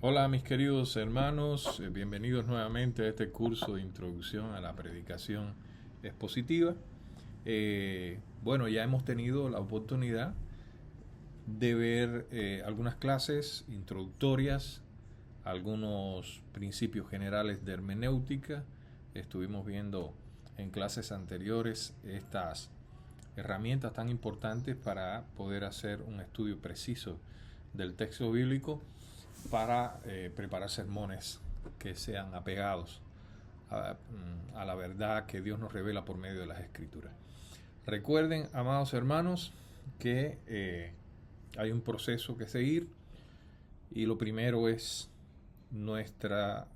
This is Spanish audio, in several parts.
Hola mis queridos hermanos, bienvenidos nuevamente a este curso de introducción a la predicación expositiva. Bueno, ya hemos tenido la oportunidad de ver algunas clases introductorias, algunos principios generales de hermenéutica. Estuvimos viendo en clases anteriores estas herramientas tan importantes para poder hacer un estudio preciso del texto bíblico para preparar sermones que sean apegados a la verdad que Dios nos revela por medio de las Escrituras. Recuerden, amados hermanos, que hay un proceso que seguir y lo primero es nuestra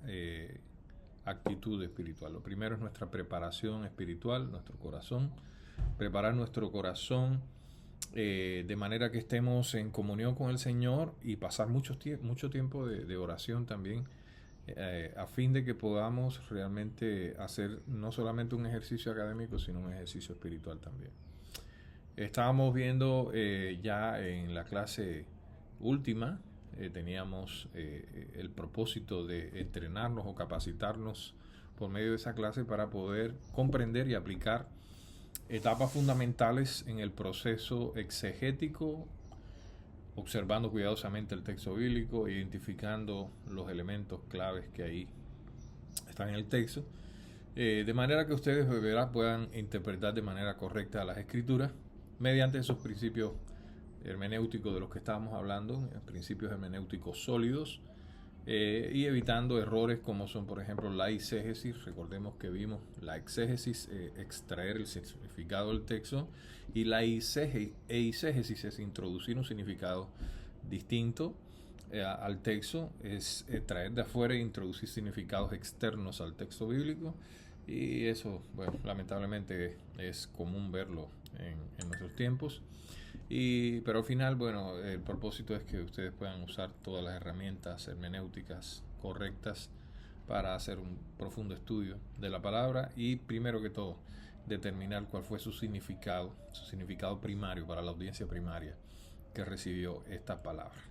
actitud espiritual. Lo primero es nuestra preparación espiritual, nuestro corazón, preparar nuestro corazón de manera que estemos en comunión con el Señor y pasar mucho tiempo de oración también, a fin de que podamos realmente hacer no solamente un ejercicio académico, sino un ejercicio espiritual también. Estábamos viendo ya en la clase última, teníamos el propósito de entrenarnos o capacitarnos por medio de esa clase para poder comprender y aplicar etapas fundamentales en el proceso exegético, observando cuidadosamente el texto bíblico, identificando los elementos claves que ahí están en el texto, de manera que ustedes puedan interpretar de manera correcta las escrituras mediante esos principios hermenéuticos de los que estábamos hablando, principios hermenéuticos sólidos, y evitando errores como son, por ejemplo, la eisegesis. Recordemos que vimos la exégesis, extraer el significado del texto, y la eisegesis es introducir un significado distinto al texto, es traer de afuera e introducir significados externos al texto bíblico, y eso, bueno, lamentablemente es común verlo en nuestros tiempos. Pero al final, bueno, el propósito es que ustedes puedan usar todas las herramientas hermenéuticas correctas para hacer un profundo estudio de la palabra y, primero que todo, determinar cuál fue su significado primario para la audiencia primaria que recibió esta palabra.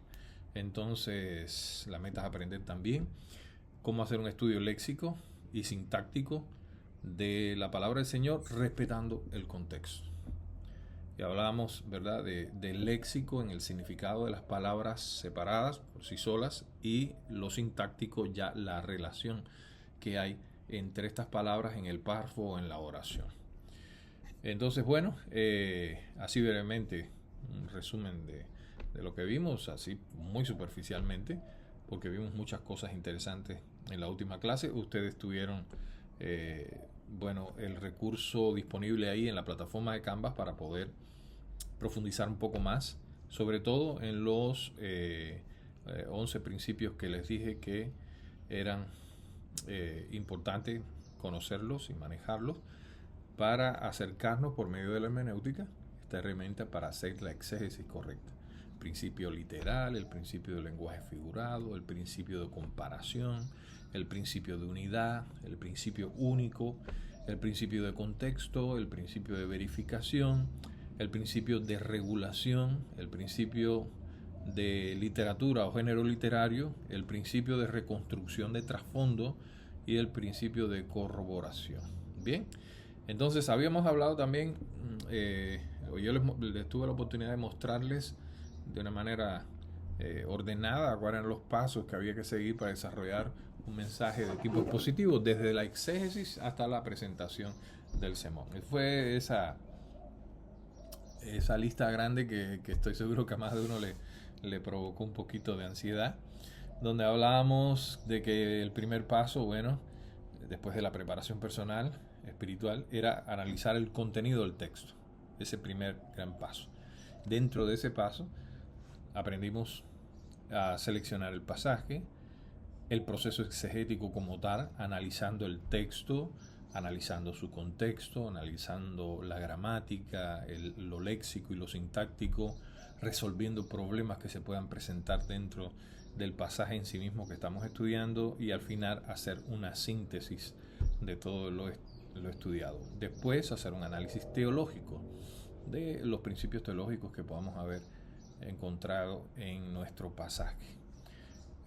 Entonces, la meta es aprender también cómo hacer un estudio léxico y sintáctico de la palabra del Señor respetando el contexto. Y hablábamos, ¿verdad?, del léxico en el significado de las palabras separadas por sí solas, y lo sintáctico, ya la relación que hay entre estas palabras en el párrafo o en la oración. Entonces, bueno, así brevemente un resumen de lo que vimos, así muy superficialmente, porque vimos muchas cosas interesantes en la última clase. Ustedes tuvieron, bueno, el recurso disponible ahí en la plataforma de Canvas para poder profundizar un poco más, sobre todo en los 11 principios que les dije que eran importantes conocerlos y manejarlos para acercarnos por medio de la hermenéutica, esta herramienta para hacer la exégesis correcta. El principio literal, el principio del lenguaje figurado, el principio de comparación, el principio de unidad, el principio único, el principio de contexto, el principio de verificación, el principio de regulación, el principio de literatura o género literario, el principio de reconstrucción de trasfondo y el principio de corroboración. Bien, entonces habíamos hablado también, yo les tuve la oportunidad de mostrarles de una manera ordenada cuáles eran los pasos que había que seguir para desarrollar un mensaje de tipo expositivo, desde la exégesis hasta la presentación del sermón. Fue esa lista grande que estoy seguro que a más de uno le provocó un poquito de ansiedad, donde hablábamos de que el primer paso, bueno, después de la preparación personal, espiritual, era analizar el contenido del texto, ese primer gran paso. Dentro de ese paso aprendimos a seleccionar el pasaje, el proceso exegético como tal, analizando el texto, analizando su contexto, analizando la gramática, lo léxico y lo sintáctico, resolviendo problemas que se puedan presentar dentro del pasaje en sí mismo que estamos estudiando, y al final hacer una síntesis de todo lo estudiado. Después hacer un análisis teológico de los principios teológicos que podamos haber encontrado en nuestro pasaje.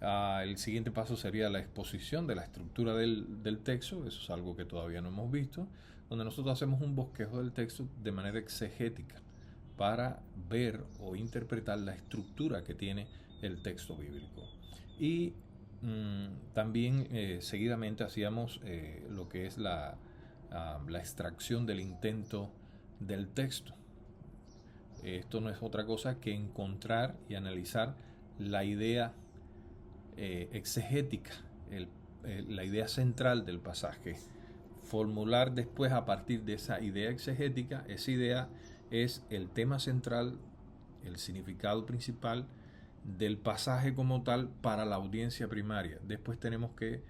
El siguiente paso sería la exposición de la estructura del texto, eso es algo que todavía no hemos visto, donde nosotros hacemos un bosquejo del texto de manera exegética para ver o interpretar la estructura que tiene el texto bíblico. Y también seguidamente hacíamos lo que es la extracción del intento del texto. Esto no es otra cosa que encontrar y analizar la idea exegética, la idea central del pasaje. Formular después a partir de esa idea exegética, esa idea es el tema central, el significado principal del pasaje como tal para la audiencia primaria. Después tenemos que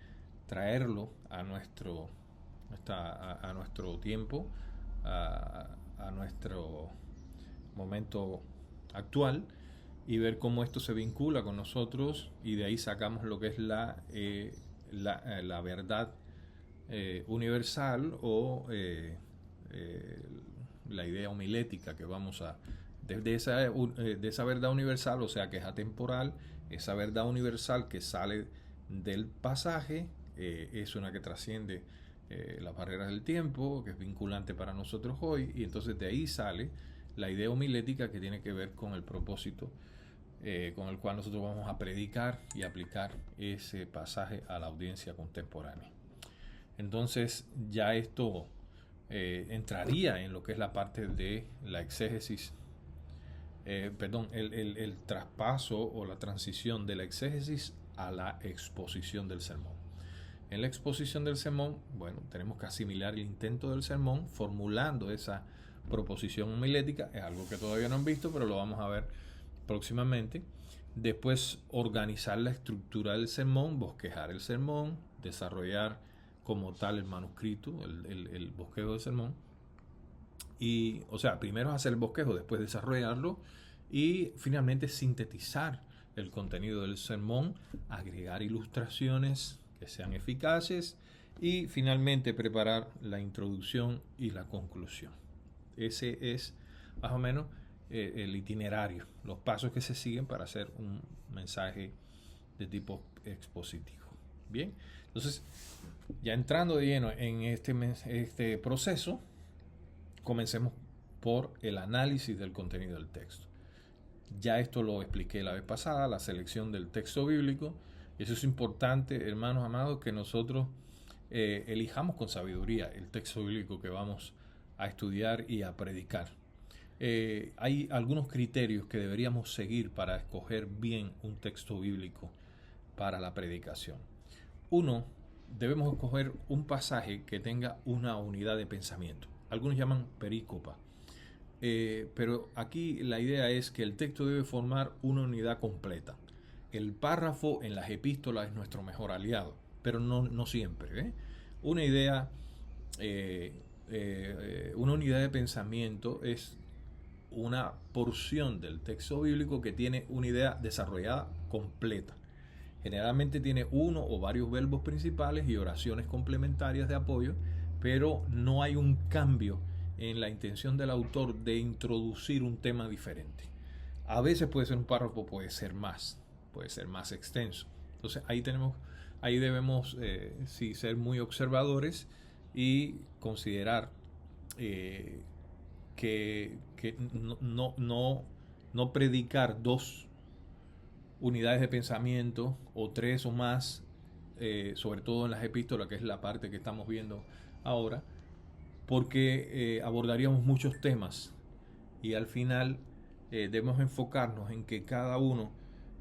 traerlo a nuestro tiempo, a nuestro momento actual, y ver cómo esto se vincula con nosotros, y de ahí sacamos lo que es la verdad universal o la idea homilética que vamos a de esa verdad universal, o sea que es atemporal, esa verdad universal que sale del pasaje, es una que trasciende las barreras del tiempo, que es vinculante para nosotros hoy, y entonces de ahí sale la idea homilética que tiene que ver con el propósito con el cual nosotros vamos a predicar y aplicar ese pasaje a la audiencia contemporánea. Entonces ya esto entraría en lo que es la parte de la exégesis, el traspaso o la transición de la exégesis a la exposición del sermón. En la exposición del sermón, bueno, tenemos que asimilar el intento del sermón formulando esa proposición homilética. Es algo que todavía no han visto, pero lo vamos a ver próximamente. Después, organizar la estructura del sermón, bosquejar el sermón, desarrollar como tal el manuscrito, el bosquejo del sermón. Y, o sea, primero hacer el bosquejo, después desarrollarlo y finalmente sintetizar el contenido del sermón, agregar ilustraciones que sean eficaces y finalmente preparar la introducción y la conclusión. Ese es más o menos el itinerario, los pasos que se siguen para hacer un mensaje de tipo expositivo. Bien, entonces ya entrando de lleno en este proceso, comencemos por el análisis del contenido del texto. Ya esto lo expliqué la vez pasada, la selección del texto bíblico. Eso es importante, hermanos amados, que nosotros elijamos con sabiduría el texto bíblico que vamos a estudiar y a predicar. Hay algunos criterios que deberíamos seguir para escoger bien un texto bíblico para la predicación. Uno, debemos escoger un pasaje que tenga una unidad de pensamiento. Algunos llaman perícopa. Pero aquí la idea es que el texto debe formar una unidad completa. El párrafo en las epístolas es nuestro mejor aliado, pero no siempre. Una unidad de pensamiento es una porción del texto bíblico que tiene una idea desarrollada completa. Generalmente tiene uno o varios verbos principales y oraciones complementarias de apoyo, pero no hay un cambio en la intención del autor de introducir un tema diferente. A veces puede ser un párrafo, puede ser más extenso. Entonces ahí debemos sí, ser muy observadores y considerar que no predicar dos unidades de pensamiento o tres o más, sobre todo en las epístolas, que es la parte que estamos viendo ahora, porque abordaríamos muchos temas y al final debemos enfocarnos en que cada uno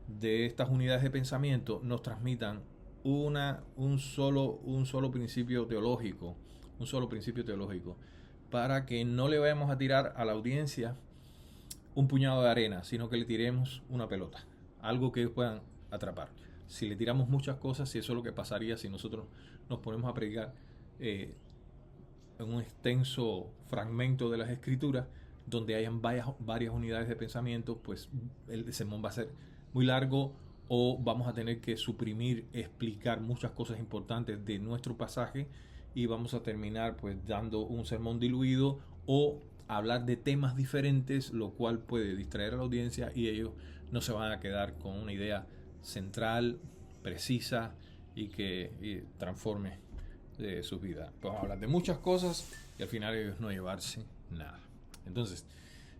de estas unidades de pensamiento nos transmitan un solo principio teológico, para que no le vayamos a tirar a la audiencia un puñado de arena, sino que le tiremos una pelota, algo que ellos puedan atrapar. Si le tiramos muchas cosas, si eso es lo que pasaría si nosotros nos ponemos a predicar en un extenso fragmento de las escrituras donde hayan varias unidades de pensamiento, pues el sermón va a ser muy largo o vamos a tener que suprimir, explicar muchas cosas importantes de nuestro pasaje y vamos a terminar pues dando un sermón diluido o hablar de temas diferentes, lo cual puede distraer a la audiencia y ellos no se van a quedar con una idea central precisa y que transforme sus vidas. Podemos hablar de muchas cosas y al final ellos no llevarse nada. Entonces,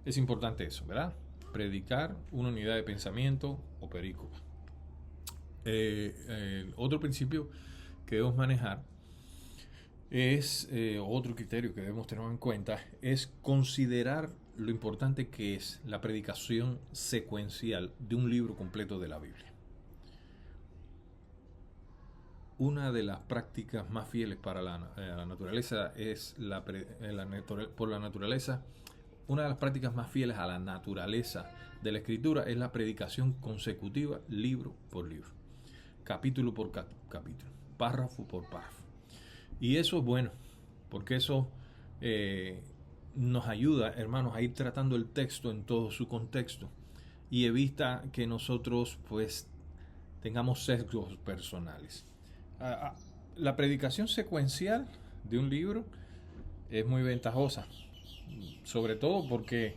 es importante eso, ¿verdad? Predicar una unidad de pensamiento o perícopa. Otro principio que debemos manejar es, otro criterio que debemos tener en cuenta, es considerar lo importante que es la predicación secuencial de un libro completo de la Biblia. Una de las prácticas más fieles para la naturaleza es por la naturaleza. Una de las prácticas más fieles a la naturaleza de la escritura es la predicación consecutiva, libro por libro, capítulo por capítulo, párrafo por párrafo. Y eso es bueno, porque eso nos ayuda, hermanos, a ir tratando el texto en todo su contexto y evita que nosotros pues tengamos sesgos personales. La predicación secuencial de un libro es muy ventajosa, sobre todo porque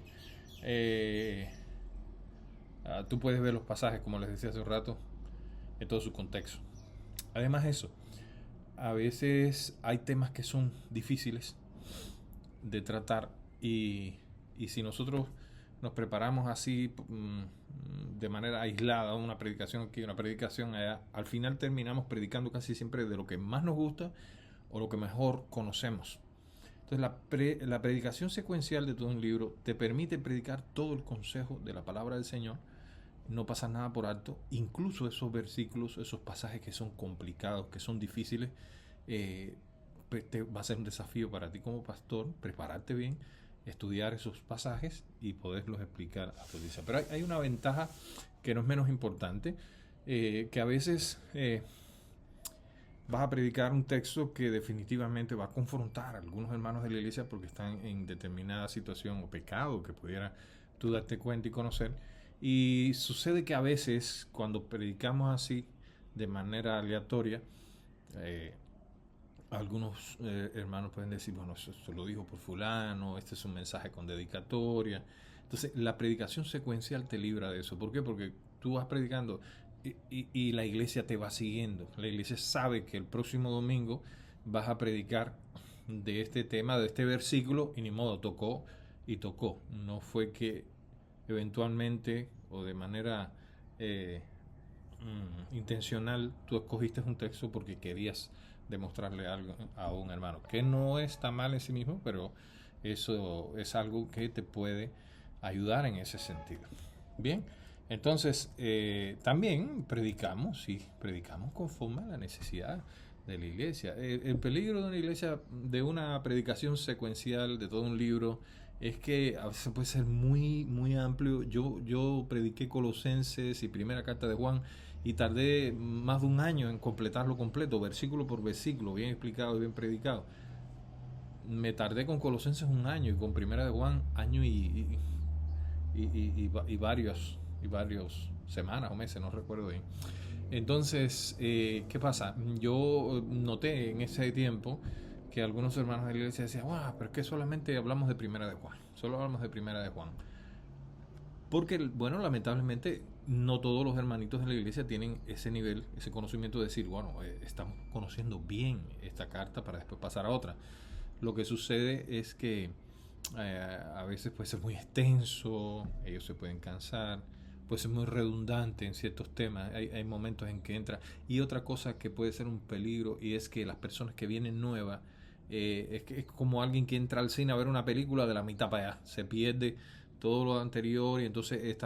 tú puedes ver los pasajes, como les decía hace un rato, en todo su contexto. Además de eso, a veces hay temas que son difíciles de tratar y si nosotros nos preparamos así de manera aislada, una predicación aquí, una predicación allá, al final terminamos predicando casi siempre de lo que más nos gusta o lo que mejor conocemos. Entonces la predicación secuencial de todo un libro te permite predicar todo el consejo de la palabra del Señor. No pasa nada por alto, incluso esos versículos, esos pasajes que son complicados, que son difíciles, va a ser un desafío para ti como pastor, prepararte bien, estudiar esos pasajes y poderlos explicar a tu audiencia. Pero hay una ventaja que no es menos importante, que a veces vas a predicar un texto que definitivamente va a confrontar a algunos hermanos de la iglesia porque están en determinada situación o pecado que pudiera tú darte cuenta y conocer. Y sucede que a veces cuando predicamos así de manera aleatoria, algunos hermanos pueden decir, bueno, eso lo dijo por fulano, este es un mensaje con dedicatoria. Entonces la predicación secuencial te libra de eso. ¿Por qué? Porque tú vas predicando y la iglesia te va siguiendo. La iglesia sabe que el próximo domingo vas a predicar de este tema, de este versículo, y ni modo, tocó y tocó. No fue que eventualmente o de manera intencional tú escogiste un texto porque querías demostrarle algo a un hermano, que no está mal en sí mismo, pero eso es algo que te puede ayudar en ese sentido. Bien, entonces también predicamos conforme a la necesidad de la iglesia. El peligro de una iglesia, de una predicación secuencial de todo un libro, es que a veces puede ser muy, muy amplio. Yo prediqué Colosenses y primera carta de Juan y tardé más de un año en completarlo completo, versículo por versículo, bien explicado y bien predicado. Me tardé con Colosenses un año y con primera de Juan año y varios semanas o meses, no recuerdo bien. Entonces, ¿qué pasa? Yo noté en ese tiempo que algunos hermanos de la iglesia decían, wow, pero es que solamente hablamos de primera de Juan, solo hablamos de primera de Juan. Porque, bueno, lamentablemente no todos los hermanitos de la iglesia tienen ese nivel, ese conocimiento de decir, bueno, estamos conociendo bien esta carta para después pasar a otra. Lo que sucede es que a veces puede ser muy extenso, ellos se pueden cansar, puede ser muy redundante en ciertos temas, hay momentos en que entra. Y otra cosa que puede ser un peligro y es que las personas que vienen nuevas, es como alguien que entra al cine a ver una película de la mitad para allá, se pierde todo lo anterior y entonces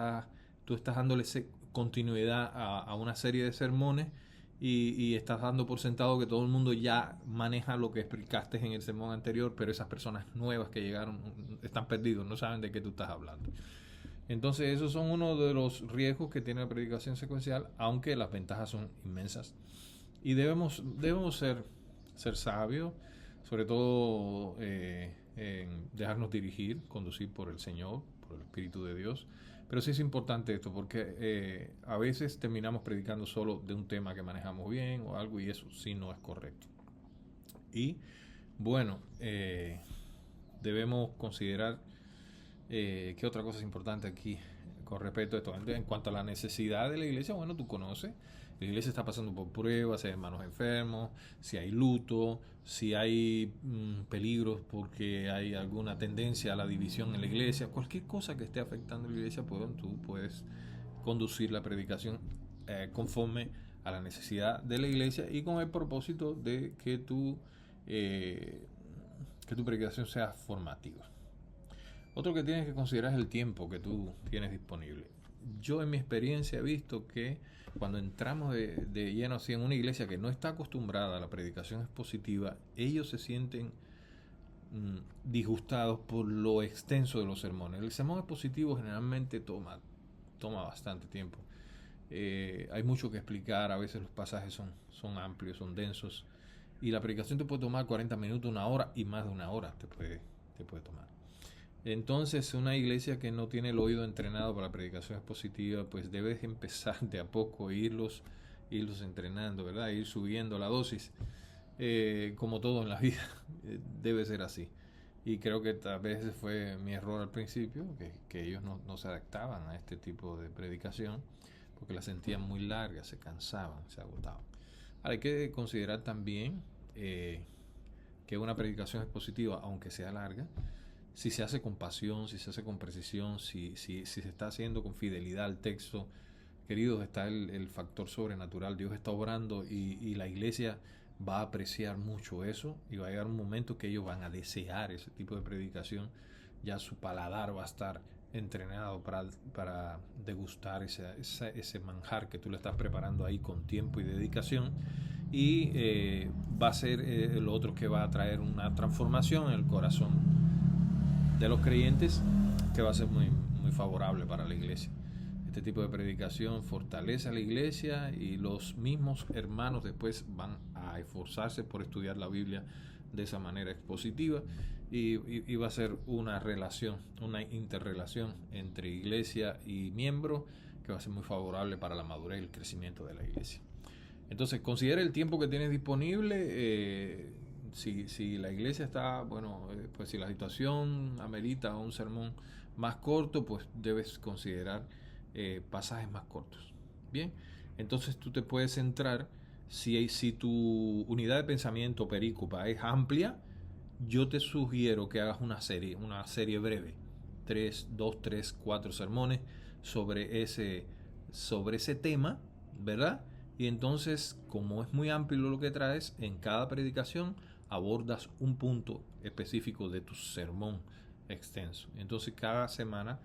tú estás dándole continuidad a una serie de sermones y estás dando por sentado que todo el mundo ya maneja lo que explicaste en el sermón anterior, pero esas personas nuevas que llegaron están perdidos, no saben de qué tú estás hablando. Entonces esos son uno de los riesgos que tiene la predicación secuencial, aunque las ventajas son inmensas. Y debemos ser sabios, sobre todo en dejarnos dirigir, conducir por el Señor, por el Espíritu de Dios. Pero sí es importante esto porque a veces terminamos predicando solo de un tema que manejamos bien o algo y eso sí no es correcto. Y bueno, debemos considerar ¿qué otra cosa es importante aquí con respecto a esto. En cuanto a la necesidad de la iglesia, bueno, tú conoces, la iglesia está pasando por pruebas, si hay hermanos enfermos, si hay luto, si hay peligros porque hay alguna tendencia a la división en la iglesia, cualquier cosa que esté afectando a la iglesia, pues tú puedes conducir la predicación conforme a la necesidad de la iglesia y con el propósito de que tu predicación sea formativa. Otro que tienes que considerar es el tiempo que tú tienes disponible. Yo en mi experiencia he visto que cuando entramos de lleno así en una iglesia que no está acostumbrada a la predicación expositiva, ellos se sienten disgustados por lo extenso de los sermones. El sermón expositivo generalmente toma bastante tiempo. Hay mucho que explicar, a veces los pasajes son amplios, son densos, y la predicación te puede tomar 40 minutos, una hora, y más de una hora te puede tomar. Entonces, una iglesia que no tiene el oído entrenado para la predicación expositiva, pues debes empezar de a poco, irlos entrenando, ¿verdad? Ir subiendo la dosis. Como todo en la vida, debe ser así. Y creo que tal vez ese fue mi error al principio, que ellos no se adaptaban a este tipo de predicación, porque la sentían muy larga, se cansaban, se agotaban. Ahora, hay que considerar también que una predicación expositiva, aunque sea larga, si se hace con pasión, si se hace con precisión, si se está haciendo con fidelidad al texto, queridos, está el factor sobrenatural. Dios está obrando y la iglesia va a apreciar mucho eso, y va a llegar un momento que ellos van a desear ese tipo de predicación. Ya su paladar va a estar entrenado para degustar ese manjar que tú le estás preparando ahí con tiempo y dedicación, y va a ser lo otro que va a traer una transformación en el corazón de los creyentes, que va a ser muy, muy favorable para la iglesia. Este tipo de predicación fortalece a la iglesia, y los mismos hermanos después van a esforzarse por estudiar la Biblia de esa manera expositiva, y va a ser una relación, una interrelación entre iglesia y miembro, que va a ser muy favorable para la madurez y el crecimiento de la iglesia. Entonces, considera el tiempo que tienes disponible. Si la iglesia está, pues si la situación amerita un sermón más corto, pues debes considerar pasajes más cortos. Bien, entonces tú te puedes centrar, si tu unidad de pensamiento perícopa es amplia, yo te sugiero que hagas una serie breve, 2, 3, 4 sermones sobre ese tema, ¿verdad? Y entonces, como es muy amplio lo que traes, en cada predicación abordas un punto específico de tu sermón extenso. Entonces, cada semana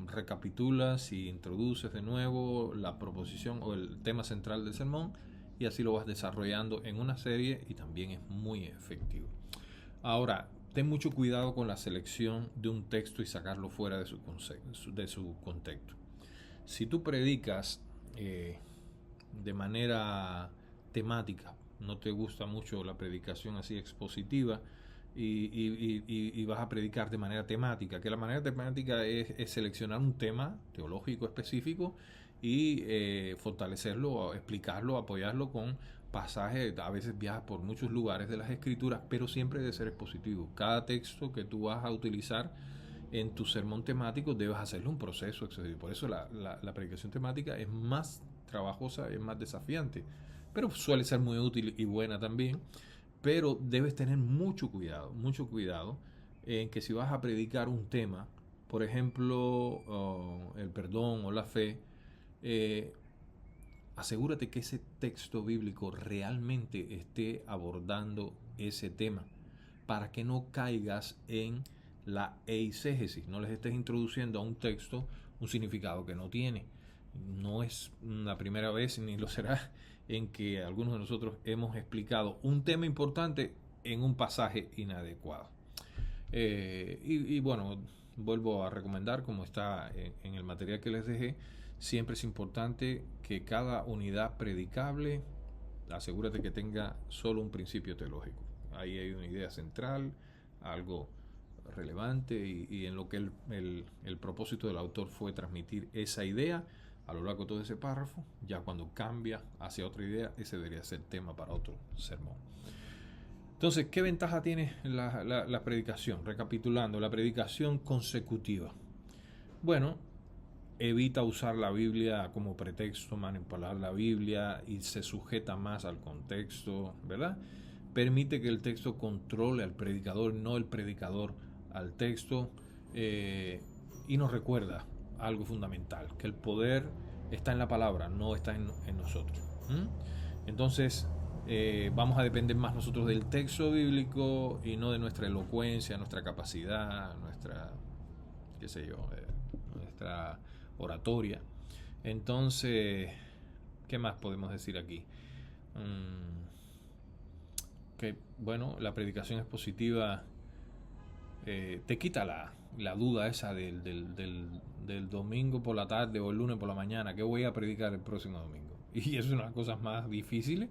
recapitulas y introduces de nuevo la proposición o el tema central del sermón, y así lo vas desarrollando en una serie, y también es muy efectivo. Ahora, ten mucho cuidado con la selección de un texto y sacarlo fuera de su contexto. Si tú predicas de manera temática, no te gusta mucho la predicación así expositiva, y vas a predicar de manera temática, que la manera temática es seleccionar un tema teológico específico y fortalecerlo, explicarlo, apoyarlo con pasajes. A veces viajas por muchos lugares de las escrituras, pero siempre debe ser expositivo. Cada texto que tú vas a utilizar en tu sermón temático debes hacerlo un proceso expositivo. Por eso la predicación temática es más trabajosa, es más desafiante, pero suele ser muy útil y buena también. Pero debes tener mucho cuidado en que si vas a predicar un tema, por ejemplo, el perdón o la fe, asegúrate que ese texto bíblico realmente esté abordando ese tema, para que no caigas en la eisegesis, no les estés introduciendo a un texto un significado que no tiene. No es la primera vez, ni lo será, en que algunos de nosotros hemos explicado un tema importante en un pasaje inadecuado. Y bueno, vuelvo a recomendar, como está en el material que les dejé, siempre es importante que cada unidad predicable, asegúrate que tenga solo un principio teológico. Ahí hay una idea central, algo relevante, y en lo que el propósito del autor fue transmitir esa idea a lo largo de todo ese párrafo. Ya cuando cambia hacia otra idea, ese debería ser tema para otro sermón. Entonces, ¿qué ventaja tiene la predicación? Recapitulando, la predicación consecutiva. Bueno, evita usar la Biblia como pretexto, manipular la Biblia y se sujeta más al contexto, ¿verdad? Permite que el texto controle al predicador, no el predicador al texto, y nos recuerda algo fundamental, que el poder está en la palabra, no está en nosotros. Entonces, vamos a depender más nosotros del texto bíblico y no de nuestra elocuencia, nuestra capacidad, nuestra, qué sé yo, nuestra oratoria. Entonces, ¿qué más podemos decir aquí? Que, bueno, la predicación expositiva te quita la duda esa del domingo por la tarde o el lunes por la mañana, que voy a predicar el próximo domingo. Y eso es una de las cosas más difíciles,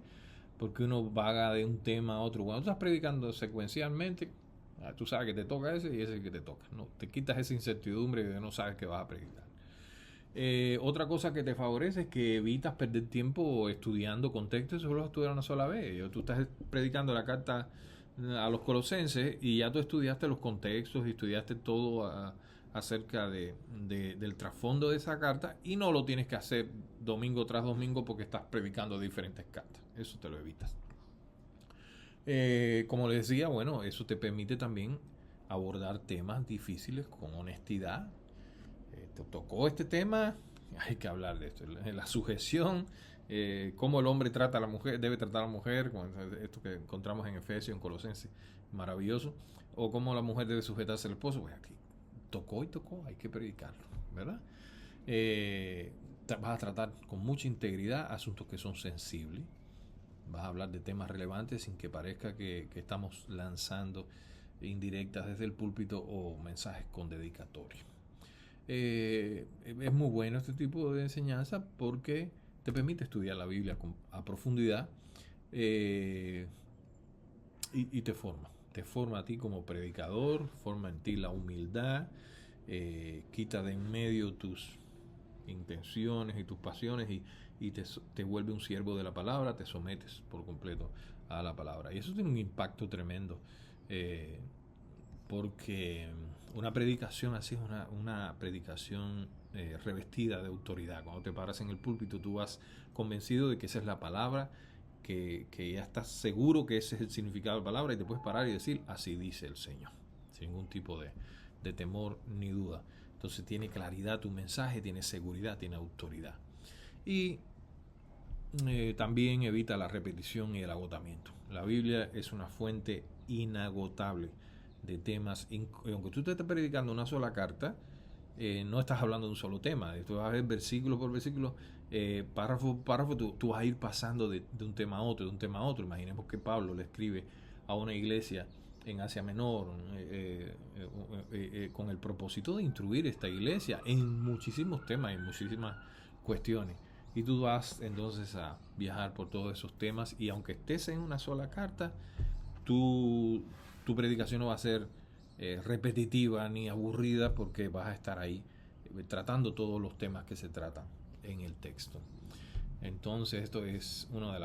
porque uno vaga de un tema a otro. Cuando estás predicando secuencialmente, tú sabes que te toca ese y ese es el que te toca. ¿No? Te quitas esa incertidumbre de no sabes que vas a predicar. Otra cosa que te favorece es que evitas perder tiempo estudiando contextos y solo estudiar una sola vez. Tú estás predicando la carta a los colosenses y ya tú estudiaste los contextos y estudiaste todo acerca del trasfondo de esa carta y no lo tienes que hacer domingo tras domingo porque estás predicando diferentes cartas. Eso te lo evitas. Como les decía, bueno, eso te permite también abordar temas difíciles con honestidad. Te tocó este tema, hay que hablar de esto. La sujeción, cómo el hombre trata a la mujer, debe tratar a la mujer, esto que encontramos en Efesios, en Colosenses, maravilloso. O cómo la mujer debe sujetarse al esposo. Pues aquí tocó y tocó, hay que predicarlo, ¿verdad? Vas a tratar con mucha integridad asuntos que son sensibles. Vas a hablar de temas relevantes sin que parezca que estamos lanzando indirectas desde el púlpito o mensajes con dedicatoria. Es muy bueno este tipo de enseñanza porque te permite estudiar la Biblia a profundidad, y te forma a ti como predicador, forma en ti la humildad, quita de en medio tus intenciones y tus pasiones y te vuelve un siervo de la palabra, te sometes por completo a la palabra y eso tiene un impacto tremendo, porque una predicación así es una predicación revestida de autoridad. Cuando te paras en el púlpito tú vas convencido de que esa es la palabra, que ya estás seguro que ese es el significado de la palabra y te puedes parar y decir así dice el Señor, sin ningún tipo de temor ni duda. Entonces tiene claridad tu mensaje, tiene seguridad, tiene autoridad y también evita la repetición y el agotamiento. La Biblia es una fuente inagotable de temas, aunque tú te estés predicando una sola carta, no estás hablando de un solo tema, tú vas a ver versículo por versículo, párrafo por párrafo, tú vas a ir pasando de un tema a otro, de un tema a otro. Imaginemos que Pablo le escribe a una iglesia en Asia Menor, con el propósito de instruir esta iglesia en muchísimos temas, en muchísimas cuestiones. Y tú vas entonces a viajar por todos esos temas y aunque estés en una sola carta, tu predicación no va a ser repetitiva ni aburrida porque vas a estar ahí tratando todos los temas que se tratan en el texto. Entonces esto es una de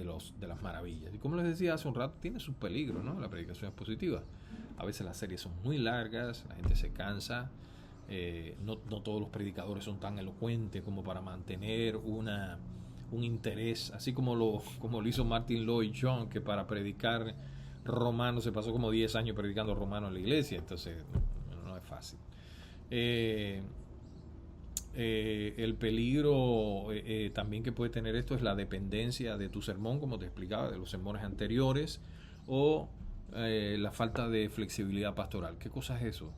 las maravillas. Y como les decía hace un rato, tiene sus peligros, ¿no? La predicación es positiva. A veces las series son muy largas, la gente se cansa. No todos los predicadores son tan elocuentes como para mantener un interés, así como lo hizo Martin Lloyd-Jones, que para predicar Romanos se pasó como 10 años predicando Romanos en la iglesia. Entonces no es fácil. El peligro también que puede tener esto es la dependencia de tu sermón, como te explicaba, de los sermones anteriores, o la falta de flexibilidad pastoral. ¿Qué cosa es eso?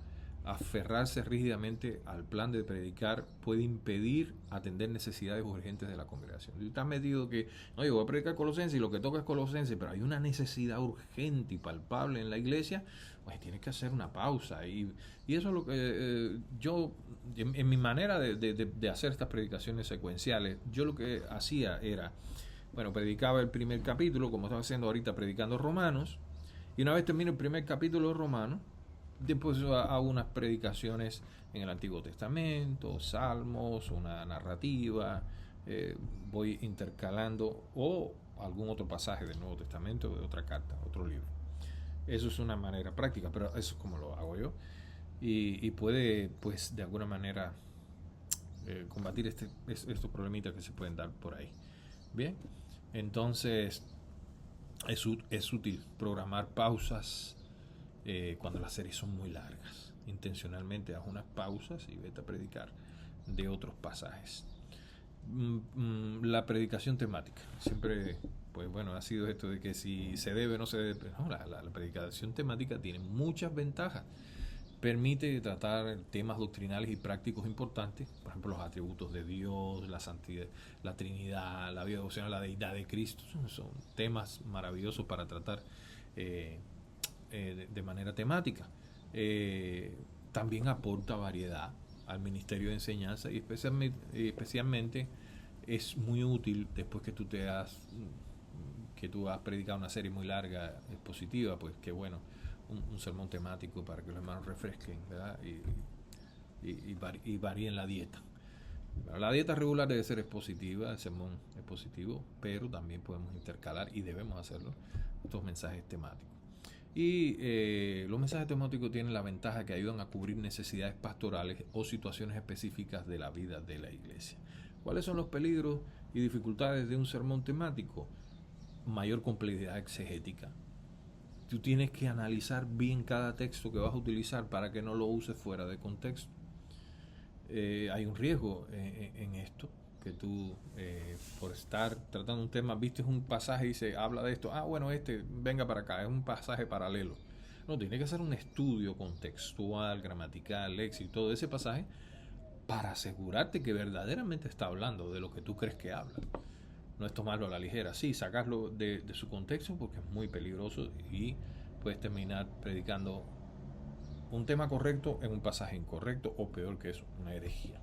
Aferrarse rígidamente al plan de predicar puede impedir atender necesidades urgentes de la congregación. Si estás metido que, no, yo voy a predicar Colosenses y lo que toca es Colosenses, pero hay una necesidad urgente y palpable en la iglesia, pues tienes que hacer una pausa. Y eso es lo que yo, en mi manera de hacer estas predicaciones secuenciales, yo lo que hacía era, bueno, predicaba el primer capítulo, como estaba haciendo ahorita predicando Romanos, y una vez termino el primer capítulo de Romanos, después hago unas predicaciones en el Antiguo Testamento, salmos, una narrativa, voy intercalando o algún otro pasaje del Nuevo Testamento, de otra carta, otro libro. Eso es una manera práctica, pero eso es como lo hago yo. Y puede, pues, de alguna manera combatir estos problemitas que se pueden dar por ahí. Bien, entonces es útil programar pausas cuando las series son muy largas. Intencionalmente haz unas pausas y vete a predicar de otros pasajes. La predicación temática. Siempre, pues bueno, ha sido esto de que si se debe o no se debe. No, la predicación temática tiene muchas ventajas. Permite tratar temas doctrinales y prácticos importantes, por ejemplo, los atributos de Dios, la santidad, la Trinidad, la vida devocional, la deidad de Cristo. Son temas maravillosos para tratar de manera temática. También aporta variedad al ministerio de enseñanza y especialmente es muy útil después que tú has predicado una serie muy larga, expositiva, pues que bueno, un sermón temático para que los hermanos refresquen, ¿verdad? Y varíen la dieta. Bueno, la dieta regular debe ser expositiva, el sermón expositivo, pero también podemos intercalar, y debemos hacerlo, estos mensajes temáticos. Y los mensajes temáticos tienen la ventaja que ayudan a cubrir necesidades pastorales o situaciones específicas de la vida de la iglesia. ¿Cuáles son los peligros y dificultades de un sermón temático? Mayor complejidad exegética. Tú tienes que analizar bien cada texto que vas a utilizar para que no lo uses fuera de contexto. Hay un riesgo en esto, que tú, por estar tratando un tema, viste un pasaje y se habla de esto, bueno, venga para acá, es un pasaje paralelo. No, tiene que hacer un estudio contextual, gramatical, léxico, todo ese pasaje, para asegurarte que verdaderamente está hablando de lo que tú crees que habla. No es tomarlo a la ligera, sí, sacarlo de su contexto porque es muy peligroso y puedes terminar predicando un tema correcto en un pasaje incorrecto, o peor que eso, una herejía.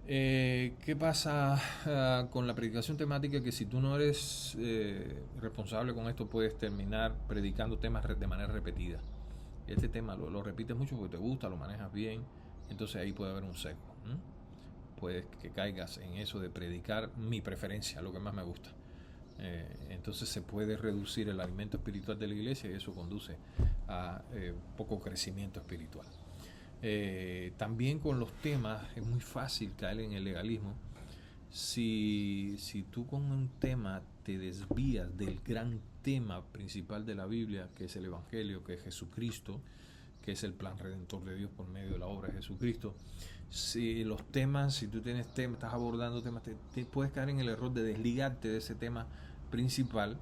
¿Qué pasa con la predicación temática? Que si tú no eres responsable con esto, puedes terminar predicando temas de manera repetida. Este tema lo repites mucho porque te gusta, lo manejas bien, entonces ahí puede haber un sesgo. Puedes que caigas en eso de predicar mi preferencia, lo que más me gusta. Entonces se puede reducir el alimento espiritual de la iglesia y eso conduce a poco crecimiento espiritual. También con los temas es muy fácil caer en el legalismo. Si tú con un tema te desvías del gran tema principal de la Biblia, que es el Evangelio, que es Jesucristo, que es el plan redentor de Dios por medio de la obra de Jesucristo. Si tú tienes temas, estás abordando temas, te puedes caer en el error de desligarte de ese tema principal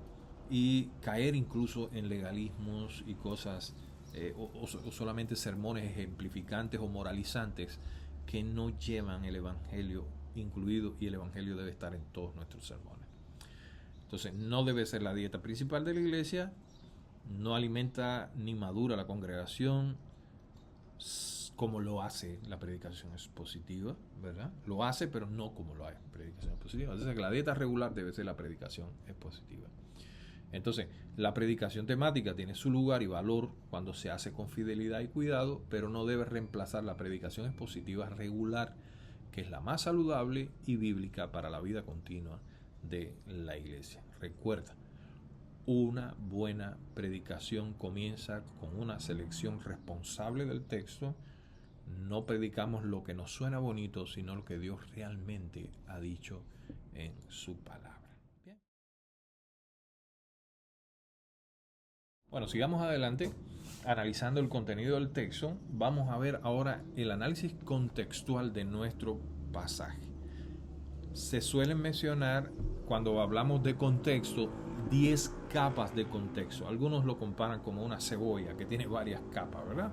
y caer incluso en legalismos y cosas, o solamente sermones ejemplificantes o moralizantes que no llevan el Evangelio incluido, y el Evangelio debe estar en todos nuestros sermones. Entonces, no debe ser la dieta principal de la iglesia, no alimenta ni madura la congregación como lo hace la predicación expositiva, ¿verdad? Lo hace, pero no como lo hace la predicación expositiva. Entonces, la dieta regular debe ser la predicación expositiva. Entonces, la predicación temática tiene su lugar y valor cuando se hace con fidelidad y cuidado, pero no debe reemplazar la predicación expositiva regular, que es la más saludable y bíblica para la vida continua de la iglesia. Recuerda, una buena predicación comienza con una selección responsable del texto. No predicamos lo que nos suena bonito, sino lo que Dios realmente ha dicho en su palabra. Bien. Bueno, sigamos adelante analizando el contenido del texto. Vamos a ver ahora el análisis contextual de nuestro pasaje. Se suelen mencionar, cuando hablamos de contexto, 10 capas de contexto. Algunos lo comparan como una cebolla que tiene varias capas, ¿verdad?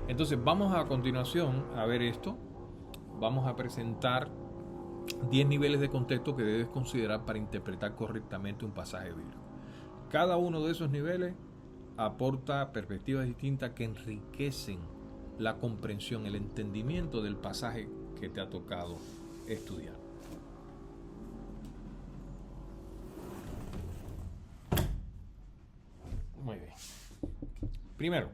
Entonces vamos a continuación a ver esto. Vamos a presentar 10 niveles de contexto que debes considerar para interpretar correctamente un pasaje bíblico. Cada uno de esos niveles aporta perspectivas distintas que enriquecen la comprensión, el entendimiento del pasaje que te ha tocado estudiar. Muy bien. Primero,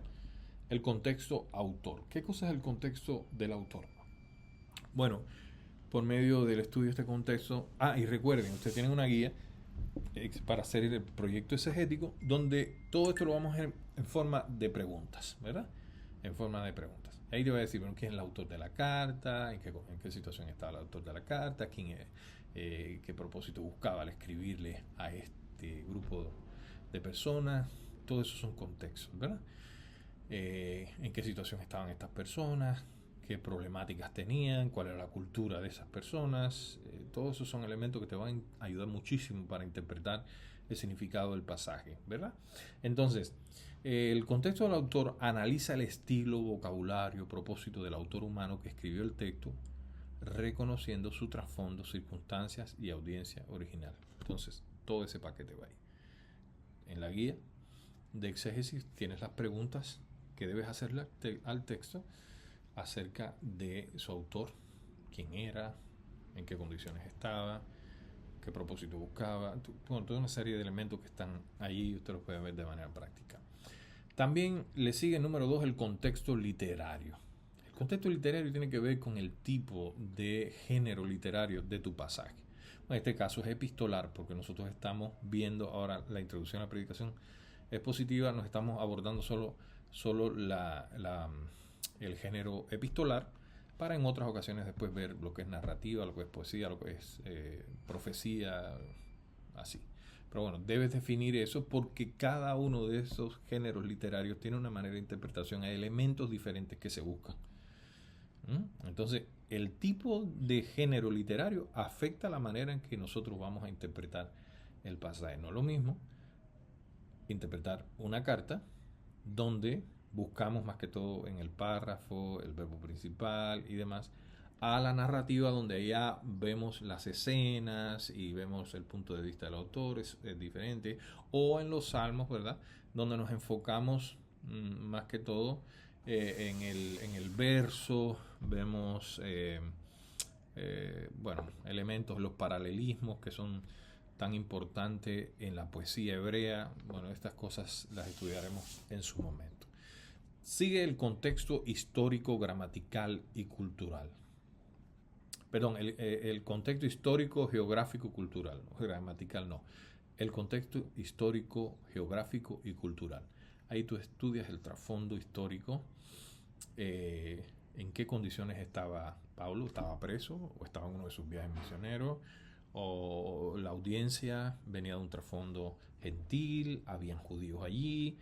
el contexto autor. ¿Qué cosa es el contexto del autor? Bueno, por medio del estudio de este contexto, y recuerden, ustedes tienen una guía para hacer el proyecto exegético, donde todo esto lo vamos a hacer en forma de preguntas, ¿verdad? en forma de preguntas. Ahí te voy a decir, bueno, quién es el autor de la carta, en qué situación estaba el autor de la carta, qué propósito buscaba al escribirle a este grupo de personas. Todo eso son contextos, ¿verdad? En qué situación estaban estas personas, qué problemáticas tenían, cuál era la cultura de esas personas. Todos esos son elementos que te van a ayudar muchísimo para interpretar el significado del pasaje, ¿verdad? Entonces, el contexto del autor analiza el estilo, vocabulario, propósito del autor humano que escribió el texto, reconociendo su trasfondo, circunstancias y audiencia original. Entonces, todo ese paquete va ahí. En la guía de exégesis tienes las preguntas que debes hacerle al texto acerca de su autor, quién era, en qué condiciones estaba, qué propósito buscaba, bueno, toda una serie de elementos que están ahí y usted los puede ver de manera práctica. También le sigue número 2 el contexto literario. El contexto literario tiene que ver con el tipo de género literario de tu pasaje. En este caso es epistolar, porque nosotros estamos viendo ahora la introducción a la predicación expositiva, nos estamos abordando solo el género epistolar, para en otras ocasiones después ver lo que es narrativa, lo que es poesía, lo que es profecía, así. Pero bueno, debes definir eso porque cada uno de esos géneros literarios tiene una manera de interpretación, hay elementos diferentes que se buscan. Entonces, el tipo de género literario afecta la manera en que nosotros vamos a interpretar el pasaje. No es lo mismo interpretar una carta donde buscamos más que todo en el párrafo, el verbo principal y demás, a la narrativa donde ya vemos las escenas y vemos el punto de vista del autor, es diferente, o en los salmos, ¿verdad? Donde nos enfocamos más que todo en el verso, vemos bueno, elementos, los paralelismos que son tan importantes en la poesía hebrea. Bueno, estas cosas las estudiaremos en su momento. Sigue el contexto histórico, gramatical y cultural. Perdón, el contexto histórico, geográfico, cultural. Gramatical no. El contexto histórico, geográfico y cultural. Ahí tú estudias el trasfondo histórico, en qué condiciones estaba Pablo, estaba preso o estaba en uno de sus viajes misioneros, o la audiencia venía de un trasfondo gentil, habían judíos allí,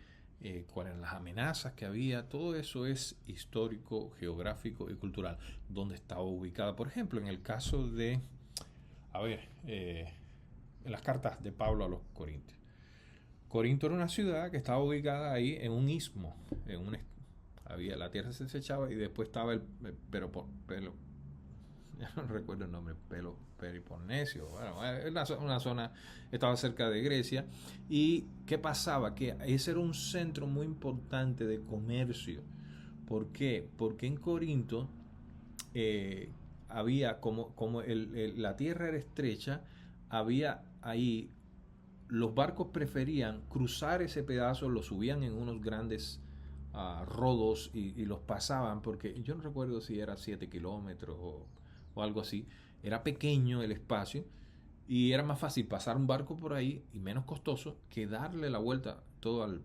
cuáles eran las amenazas que había. Todo eso es histórico, geográfico y cultural. ¿Dónde estaba ubicada? Por ejemplo, en el caso de, en las cartas de Pablo a los Corintios. Corinto era una ciudad que estaba ubicada ahí en un istmo, la tierra se echaba y después estaba ya no recuerdo el nombre, Peloponesio, bueno, una zona, estaba cerca de Grecia. ¿Y qué pasaba? Que ese era un centro muy importante de comercio. ¿Por qué? Porque en Corinto había, como la tierra era estrecha, había ahí, los barcos preferían cruzar ese pedazo, lo subían en unos grandes rodos y los pasaban, porque yo no recuerdo si era 7 kilómetros o algo así. Era pequeño el espacio y era más fácil pasar un barco por ahí y menos costoso que darle la vuelta todo al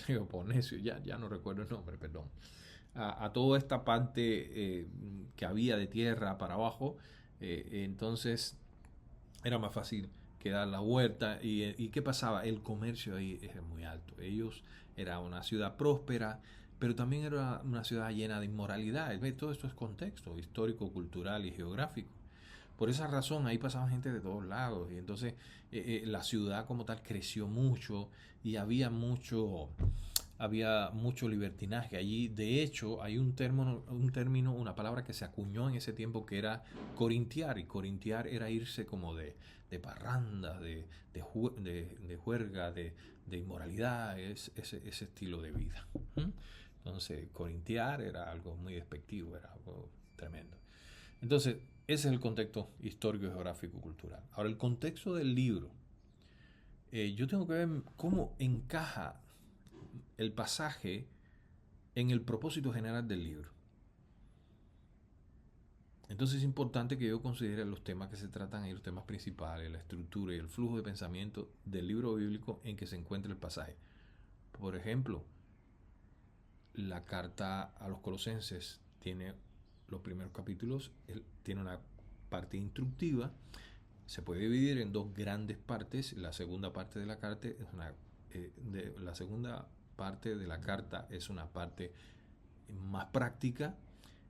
Peloponesio, ya no recuerdo el nombre, perdón, a toda esta parte que había de tierra para abajo. Entonces era más fácil que dar la vuelta. ¿Y qué pasaba? El comercio ahí era muy alto. Era una ciudad próspera, pero también era una ciudad llena de inmoralidad. Todo esto es contexto histórico, cultural y geográfico. Por esa razón ahí pasaba gente de todos lados y entonces la ciudad como tal creció mucho y había mucho libertinaje allí. De hecho, hay un término, una palabra que se acuñó en ese tiempo que era corintiar, y corintiar era irse como de parranda, de juerga, de inmoralidad, ese estilo de vida. Entonces, corintiar era algo muy despectivo, era algo tremendo. Entonces, ese es el contexto histórico, geográfico, cultural. Ahora, el contexto del libro. Yo tengo que ver cómo encaja el pasaje en el propósito general del libro. Entonces es importante que yo considere los temas que se tratan ahí, los temas principales, la estructura y el flujo de pensamiento del libro bíblico en que se encuentra el pasaje. Por ejemplo, la carta a los Colosenses tiene los primeros capítulos, tiene una parte instructiva, se puede dividir en dos grandes partes. La segunda parte de la carta es la segunda parte de la carta es una parte más práctica.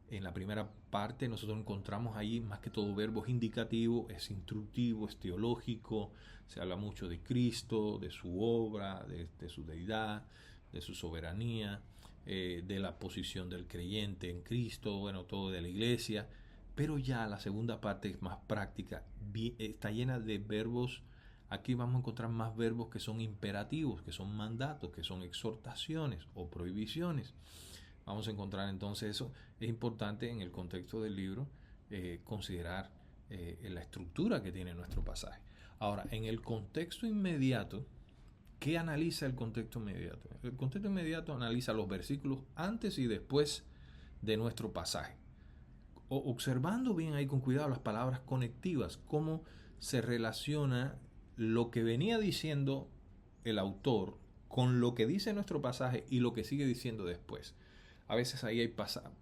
En la primera parte nosotros encontramos ahí más que todo verbos indicativos, es instructivo, es teológico, se habla mucho de Cristo, de su obra, de su deidad, de su soberanía, de la posición del creyente en Cristo, bueno, todo de la iglesia. Pero ya la segunda parte es más práctica, está llena de verbos. Aquí vamos a encontrar más verbos que son imperativos, que son mandatos, que son exhortaciones o prohibiciones. Vamos a encontrar entonces eso. Es importante en el contexto del libro considerar la estructura que tiene nuestro pasaje. Ahora, en el contexto inmediato, ¿qué analiza el contexto inmediato? El contexto inmediato analiza los versículos antes y después de nuestro pasaje. Observando bien ahí con cuidado las palabras conectivas, cómo se relaciona lo que venía diciendo el autor con lo que dice nuestro pasaje y lo que sigue diciendo después. A veces ahí hay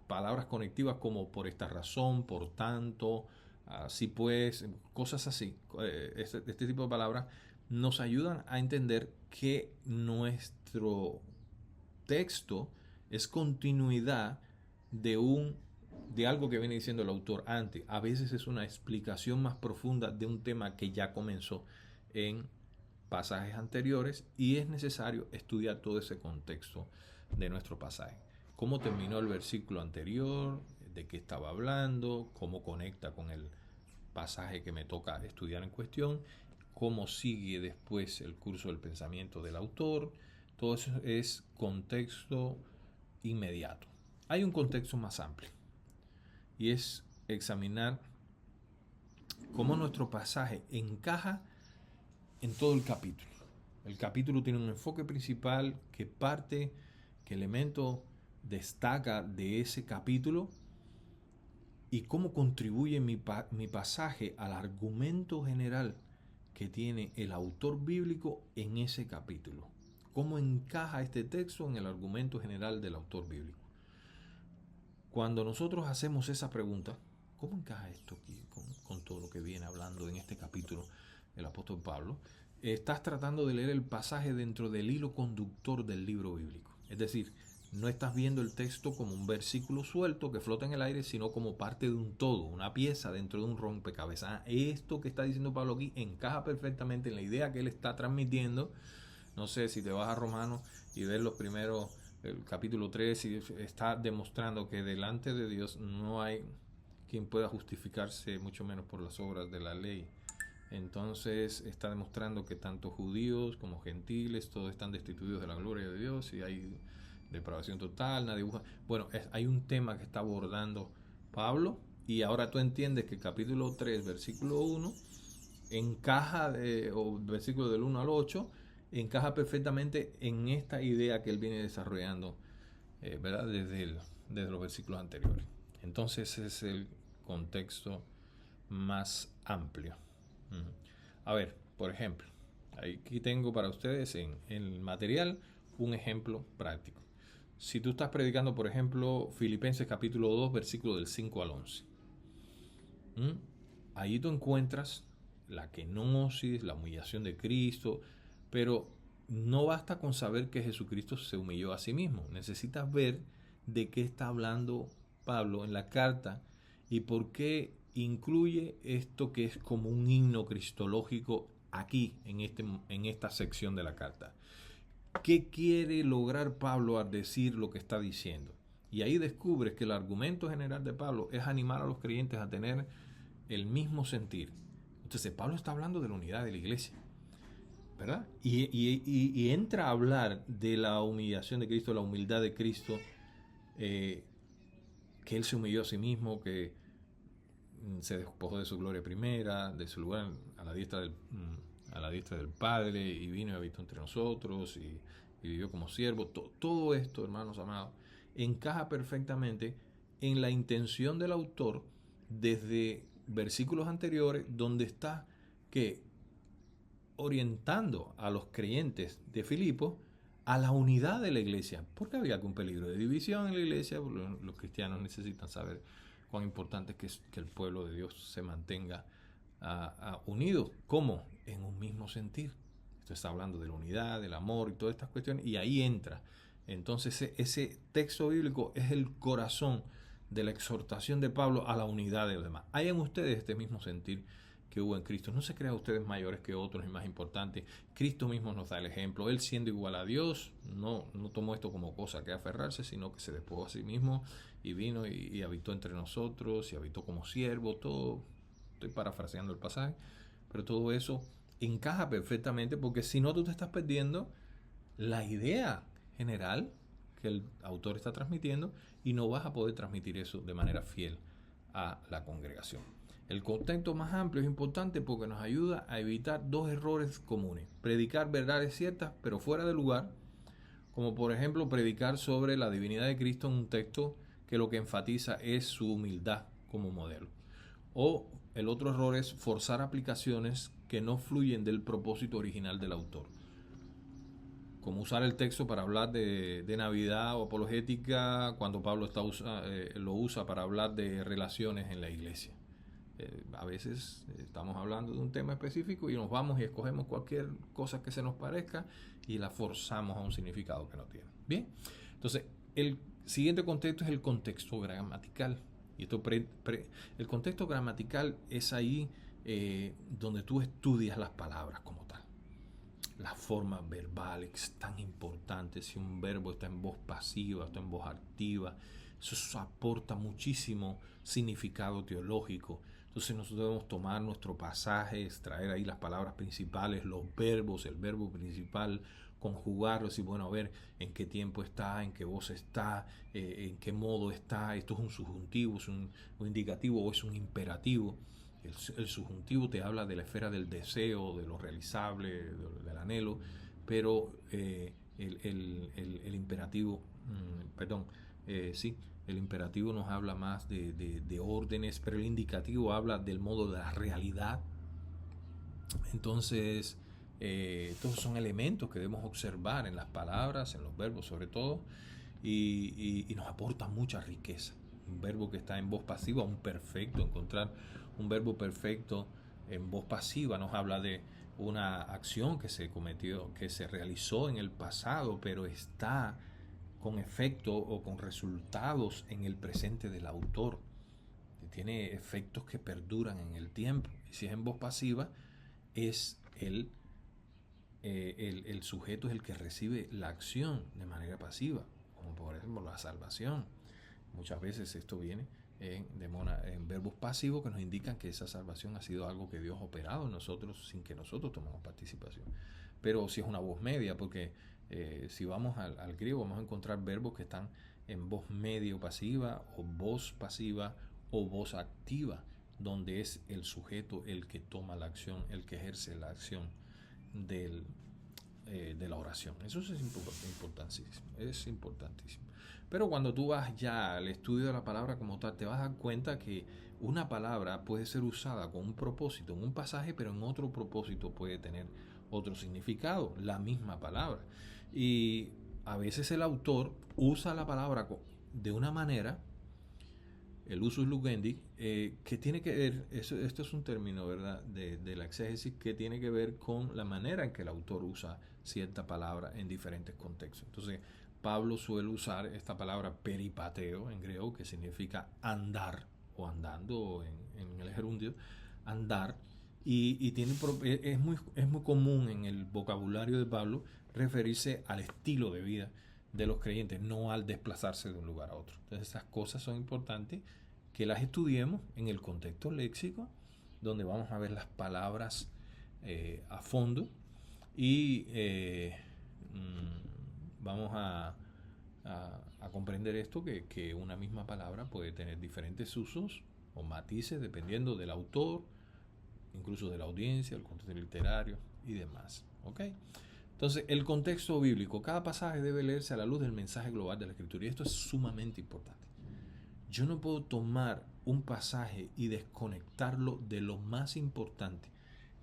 palabras conectivas como por esta razón, por tanto, así pues, cosas así. Este tipo de palabras nos ayudan a entender que nuestro texto es continuidad de algo que viene diciendo el autor antes. A veces es una explicación más profunda de un tema que ya comenzó en pasajes anteriores y es necesario estudiar todo ese contexto de nuestro pasaje. Cómo terminó el versículo anterior, de qué estaba hablando, cómo conecta con el pasaje que me toca estudiar en cuestión, cómo sigue después el curso del pensamiento del autor. Todo eso es contexto inmediato. Hay un contexto más amplio y es examinar cómo nuestro pasaje encaja en todo el capítulo. El capítulo tiene un enfoque principal, que elemento destaca de ese capítulo y cómo contribuye mi pasaje al argumento general que tiene el autor bíblico en ese capítulo. Cómo encaja este texto en el argumento general del autor bíblico. Cuando nosotros hacemos esa pregunta, ¿cómo encaja esto aquí con todo lo que viene hablando en este capítulo el apóstol Pablo? Estás tratando de leer el pasaje dentro del hilo conductor del libro bíblico. Es decir, no estás viendo el texto como un versículo suelto que flota en el aire, sino como parte de un todo, una pieza dentro de un rompecabezas. Esto que está diciendo Pablo aquí encaja perfectamente en la idea que él está transmitiendo. No sé, si te vas a Romanos y ves los primeros, el capítulo 3, y está demostrando que delante de Dios no hay quien pueda justificarse, mucho menos por las obras de la ley. Entonces está demostrando que tanto judíos como gentiles, todos están destituidos de la gloria de Dios y hay depravación total, nadie busca. Bueno, hay un tema que está abordando Pablo y ahora tú entiendes que el capítulo 3, versículo 1, encaja, o versículo del 1 al 8, encaja perfectamente en esta idea que él viene desarrollando, ¿verdad? Desde los versículos anteriores. Entonces ese es el contexto más amplio. A ver, por ejemplo, aquí tengo para ustedes en el material un ejemplo práctico. Si tú estás predicando, por ejemplo, Filipenses capítulo 2, versículo del 5 al 11. Ahí tú encuentras la kenosis, la humillación de Cristo, pero no basta con saber que Jesucristo se humilló a sí mismo. Necesitas ver de qué está hablando Pablo en la carta y por qué incluye esto que es como un himno cristológico aquí en esta sección de la carta. ¿Qué quiere lograr Pablo al decir lo que está diciendo? Y ahí descubres que el argumento general de Pablo es animar a los creyentes a tener el mismo sentir. Entonces Pablo está hablando de la unidad de la iglesia, ¿verdad? Y entra a hablar de la humillación de Cristo, la humildad de Cristo, que Él se humilló a sí mismo, que se despojó de su gloria primera, de su lugar a la diestra del Padre, y vino y habitó entre nosotros, y vivió como siervo. Todo esto, hermanos amados, encaja perfectamente en la intención del autor desde versículos anteriores, donde está orientando a los creyentes de Filipo a la unidad de la iglesia, porque había un peligro de división en la iglesia. Los cristianos necesitan saber cuán importante es que el pueblo de Dios se mantenga unido. ¿Cómo? En un mismo sentir. Esto está hablando de la unidad, del amor y todas estas cuestiones, y ahí entra. Entonces ese texto bíblico es el corazón de la exhortación de Pablo a la unidad de los demás. Hay en ustedes este mismo sentir que hubo en Cristo. No se crean ustedes mayores que otros y más importantes. Cristo mismo nos da el ejemplo. Él, siendo igual a Dios, no tomó esto como cosa que aferrarse, sino que se despojó a sí mismo y vino y habitó entre nosotros y habitó como siervo. Todo, estoy parafraseando el pasaje, pero todo eso encaja perfectamente, porque si no, tú te estás perdiendo la idea general que el autor está transmitiendo y no vas a poder transmitir eso de manera fiel a la congregación. El contexto más amplio es importante porque nos ayuda a evitar dos errores comunes: predicar verdades ciertas pero fuera de lugar, como por ejemplo predicar sobre la divinidad de Cristo en un texto que lo que enfatiza es su humildad como modelo. O el otro error es forzar aplicaciones que no fluyen del propósito original del autor, como usar el texto para hablar de Navidad o apologética cuando Pablo lo usa para hablar de relaciones en la iglesia. A veces estamos hablando de un tema específico y nos vamos y escogemos cualquier cosa que se nos parezca y la forzamos a un significado que no tiene. Bien, entonces el siguiente contexto es el contexto gramatical. Y esto el contexto gramatical es ahí donde tú estudias las palabras como tal. La forma verbal es tan importante. Si un verbo está en voz pasiva, está en voz activa, eso aporta muchísimo significado teológico. Entonces nosotros debemos tomar nuestro pasaje, extraer ahí las palabras principales, los verbos, el verbo principal, conjugarlos y bueno, a ver en qué tiempo está, en qué voz está, en qué modo está. Esto es un subjuntivo, es un indicativo o es un imperativo. El subjuntivo te habla de la esfera del deseo, de lo realizable, del anhelo, pero el imperativo, el imperativo nos habla más de órdenes, pero el indicativo habla del modo de la realidad. Entonces, estos son elementos que debemos observar en las palabras, en los verbos sobre todo, y nos aporta mucha riqueza. Un verbo que está en voz pasiva, un perfecto, encontrar un verbo perfecto en voz pasiva nos habla de una acción que se cometió, que se realizó en el pasado, pero está con efecto o con resultados en el presente del autor. Tiene efectos que perduran en el tiempo. Y si es en voz pasiva, es el sujeto es el que recibe la acción de manera pasiva, como por ejemplo la salvación. Muchas veces esto viene en verbos pasivos que nos indican que esa salvación ha sido algo que Dios ha operado en nosotros sin que nosotros tomemos participación. Pero si es una voz media, porque si vamos al griego vamos a encontrar verbos que están en voz medio pasiva o voz pasiva o voz activa, donde es el sujeto el que toma la acción, el que ejerce la acción de la oración. Eso es importantísimo. Pero cuando tú vas ya al estudio de la palabra como tal, te vas a dar cuenta que una palabra puede ser usada con un propósito en un pasaje, pero en otro propósito puede tener otro significado, la misma palabra. Y a veces el autor usa la palabra de una manera, el usus lugendi, que tiene que ver, esto es un término, ¿verdad?, de la exégesis, que tiene que ver con la manera en que el autor usa cierta palabra en diferentes contextos. Entonces, Pablo suele usar esta palabra peripateo en griego, que significa andar o andando en el gerundio, andar, y es muy común en el vocabulario de Pablo referirse al estilo de vida de los creyentes, no al desplazarse de un lugar a otro. Entonces esas cosas son importantes que las estudiemos en el contexto léxico, donde vamos a ver las palabras a fondo y vamos a comprender esto, que una misma palabra puede tener diferentes usos o matices dependiendo del autor, incluso de la audiencia, el contexto literario y demás. ¿Okay? Entonces, el contexto bíblico. Cada pasaje debe leerse a la luz del mensaje global de la Escritura, y esto es sumamente importante. Yo no puedo tomar un pasaje y desconectarlo de lo más importante,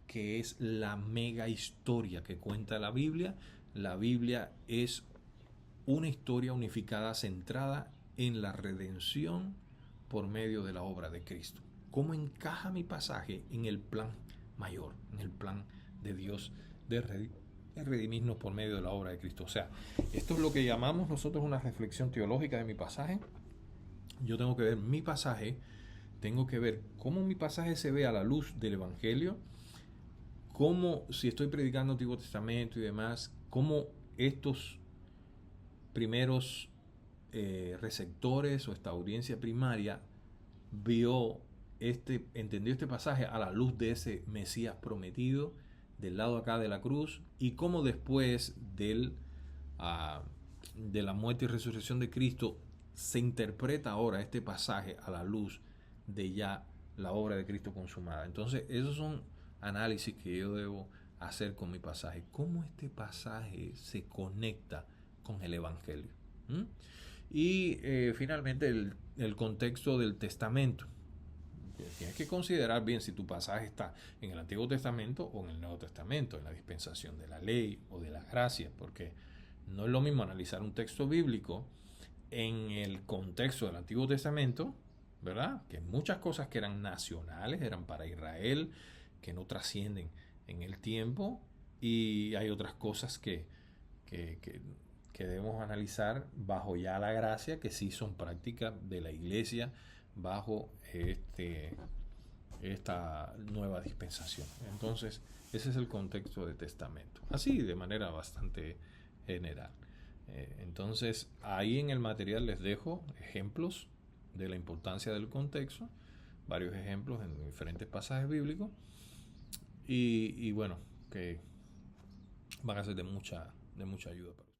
que es la mega historia que cuenta la Biblia, la Biblia es una historia unificada centrada en la redención por medio de la obra de Cristo. ¿Cómo encaja mi pasaje en el plan mayor, en el plan de Dios de redimirnos por medio de la obra de Cristo? O sea, esto es lo que llamamos nosotros una reflexión teológica de mi pasaje. Yo tengo que ver mi pasaje, tengo que ver cómo mi pasaje se ve a la luz del Evangelio, cómo, si estoy predicando Antiguo Testamento y demás, cómo estos primeros receptores o esta audiencia primaria entendió este pasaje a la luz de ese Mesías prometido del lado acá de la cruz, y cómo después de la muerte y resurrección de Cristo se interpreta ahora este pasaje a la luz de ya la obra de Cristo consumada. Entonces, esos son análisis que yo debo hacer con mi pasaje. ¿Cómo este pasaje se conecta con el Evangelio? Y finalmente el contexto del testamento. Tienes que considerar bien si tu pasaje está en el Antiguo Testamento o en el Nuevo Testamento, en la dispensación de la ley o de la gracia, porque no es lo mismo analizar un texto bíblico en el contexto del Antiguo Testamento, ¿verdad? Que muchas cosas que eran nacionales, eran para Israel, que no trascienden en el tiempo, y hay otras cosas que debemos analizar bajo ya la gracia, que sí son prácticas de la iglesia bajo esta nueva dispensación. Entonces, ese es el contexto de testamento, así de manera bastante general. Entonces, ahí en el material les dejo ejemplos de la importancia del contexto, varios ejemplos en diferentes pasajes bíblicos, y bueno, que van a ser de mucha ayuda para ustedes.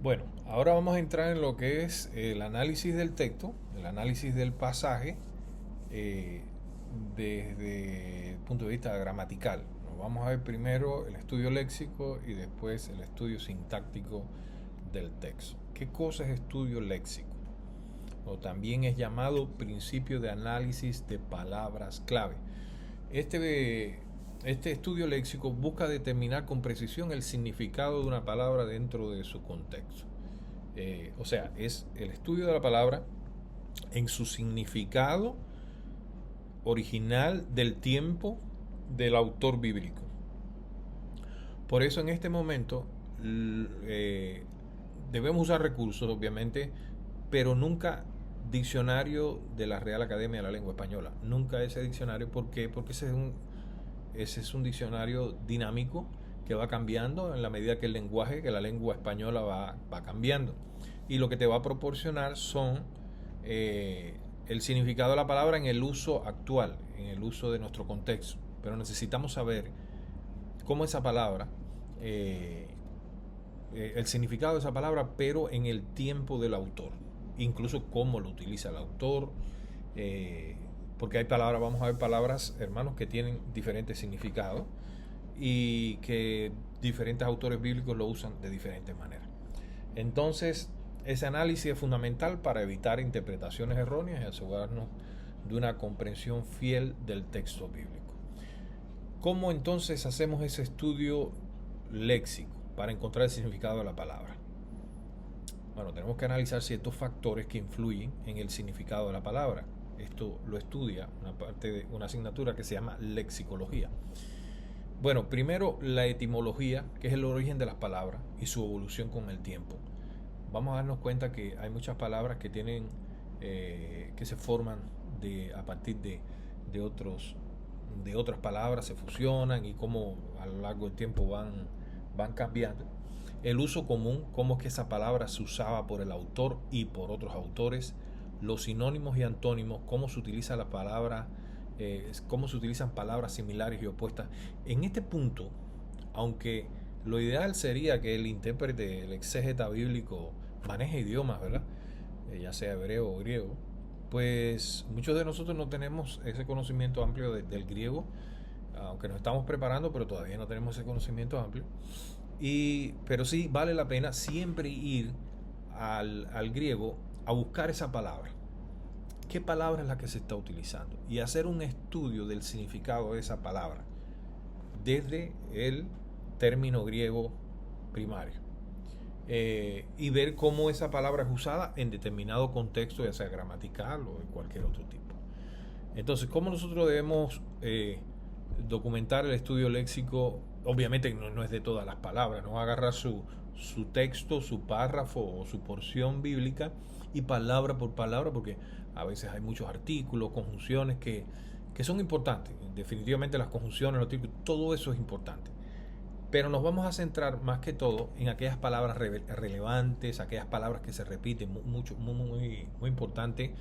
Bueno, ahora vamos a entrar en lo que es el análisis del texto, el análisis del pasaje desde el punto de vista gramatical. Vamos a ver primero el estudio léxico y después el estudio sintáctico del texto. ¿Qué cosa es estudio léxico? O también es llamado principio de análisis de palabras clave. Este estudio léxico busca determinar con precisión el significado de una palabra dentro de su contexto. O sea, es el estudio de la palabra en su significado original del tiempo del autor bíblico. Por eso en este momento debemos usar recursos, obviamente, pero nunca diccionario de la Real Academia de la Lengua Española. Nunca ese diccionario. ¿Por qué? Porque ese es un diccionario dinámico que va cambiando en la medida que el lenguaje, que la lengua española va cambiando. Y lo que te va a proporcionar son el significado de la palabra en el uso actual, en el uso de nuestro contexto. Pero necesitamos saber cómo esa palabra, el significado de esa palabra, pero en el tiempo del autor. Incluso cómo lo utiliza el autor, porque hay palabras, vamos a ver palabras, hermanos, que tienen diferentes significados y que diferentes autores bíblicos lo usan de diferentes maneras. Entonces, ese análisis es fundamental para evitar interpretaciones erróneas y asegurarnos de una comprensión fiel del texto bíblico. ¿Cómo entonces hacemos ese estudio léxico para encontrar el significado de la palabra? Bueno, tenemos que analizar ciertos factores que influyen en el significado de la palabra. Esto lo estudia una parte de una asignatura que se llama lexicología. Bueno, primero la etimología, que es el origen de las palabras y su evolución con el tiempo. Vamos a darnos cuenta que hay muchas palabras que tienen que se forman a partir de otras palabras, se fusionan, y cómo a lo largo del tiempo van cambiando. El uso común, cómo es que esa palabra se usaba por el autor y por otros autores. Los sinónimos y antónimos, cómo se utiliza la palabra, cómo se utilizan palabras similares y opuestas. En este punto, aunque lo ideal sería que el intérprete, el exégeta bíblico, maneje idiomas, ¿verdad? Ya sea hebreo o griego, pues muchos de nosotros no tenemos ese conocimiento amplio del griego, aunque nos estamos preparando, pero todavía no tenemos ese conocimiento amplio. Pero sí vale la pena siempre ir al griego a buscar esa palabra. ¿Qué palabra es la que se está utilizando? Y hacer un estudio del significado de esa palabra. desde el término griego primario y ver cómo esa palabra es usada en determinado contexto, ya sea gramatical o de cualquier otro tipo. Entonces, ¿cómo nosotros debemos documentar el estudio léxico? Obviamente no es de todas las palabras, no agarrar su texto, su párrafo o su porción bíblica y palabra por palabra, porque a veces hay muchos artículos, conjunciones que son importantes. Definitivamente las conjunciones, los artículos, todo eso es importante. Pero nos vamos a centrar más que todo en aquellas palabras relevantes, aquellas palabras que se repiten mucho, muy importante,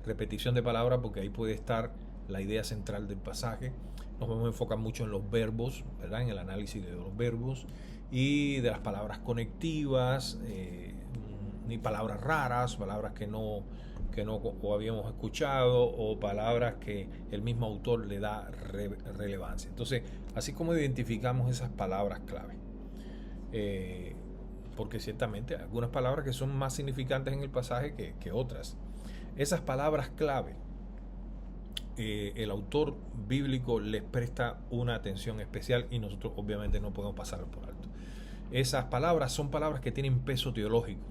repetición de palabras, porque ahí puede estar la idea central del pasaje. Nos vamos a enfocar mucho en los verbos, ¿verdad? En el análisis de los verbos y de las palabras conectivas, ni palabras raras, palabras que no o habíamos escuchado, o palabras que el mismo autor le da relevancia. Entonces, así como identificamos esas palabras clave, porque ciertamente hay algunas palabras que son más significantes en el pasaje que otras. Esas palabras clave, el autor bíblico les presta una atención especial y nosotros obviamente no podemos pasarlo por alto. Esas palabras son palabras que tienen peso teológico,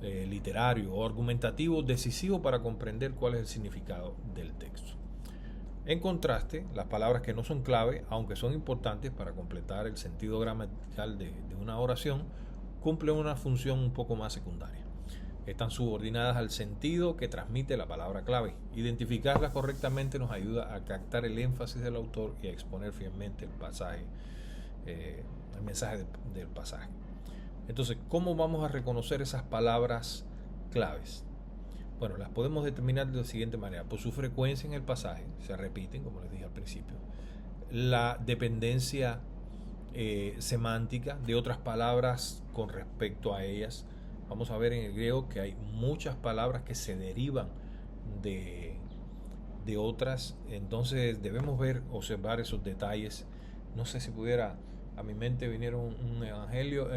literario o argumentativo decisivo para comprender cuál es el significado del texto. En contraste, las palabras que no son clave, aunque son importantes para completar el sentido gramatical de una oración, cumplen una función un poco más secundaria. Están subordinadas al sentido que transmite la palabra clave. Identificarlas correctamente nos ayuda a captar el énfasis del autor y a exponer fielmente el mensaje del pasaje. Entonces, ¿cómo vamos a reconocer esas palabras claves? Bueno, las podemos determinar de la siguiente manera. Por su frecuencia en el pasaje, se repiten, como les dije al principio. La dependencia semántica de otras palabras con respecto a ellas. Vamos a ver en el griego que hay muchas palabras que se derivan de otras. Entonces debemos observar esos detalles. No sé si pudiera a mi mente viniera un evangelio,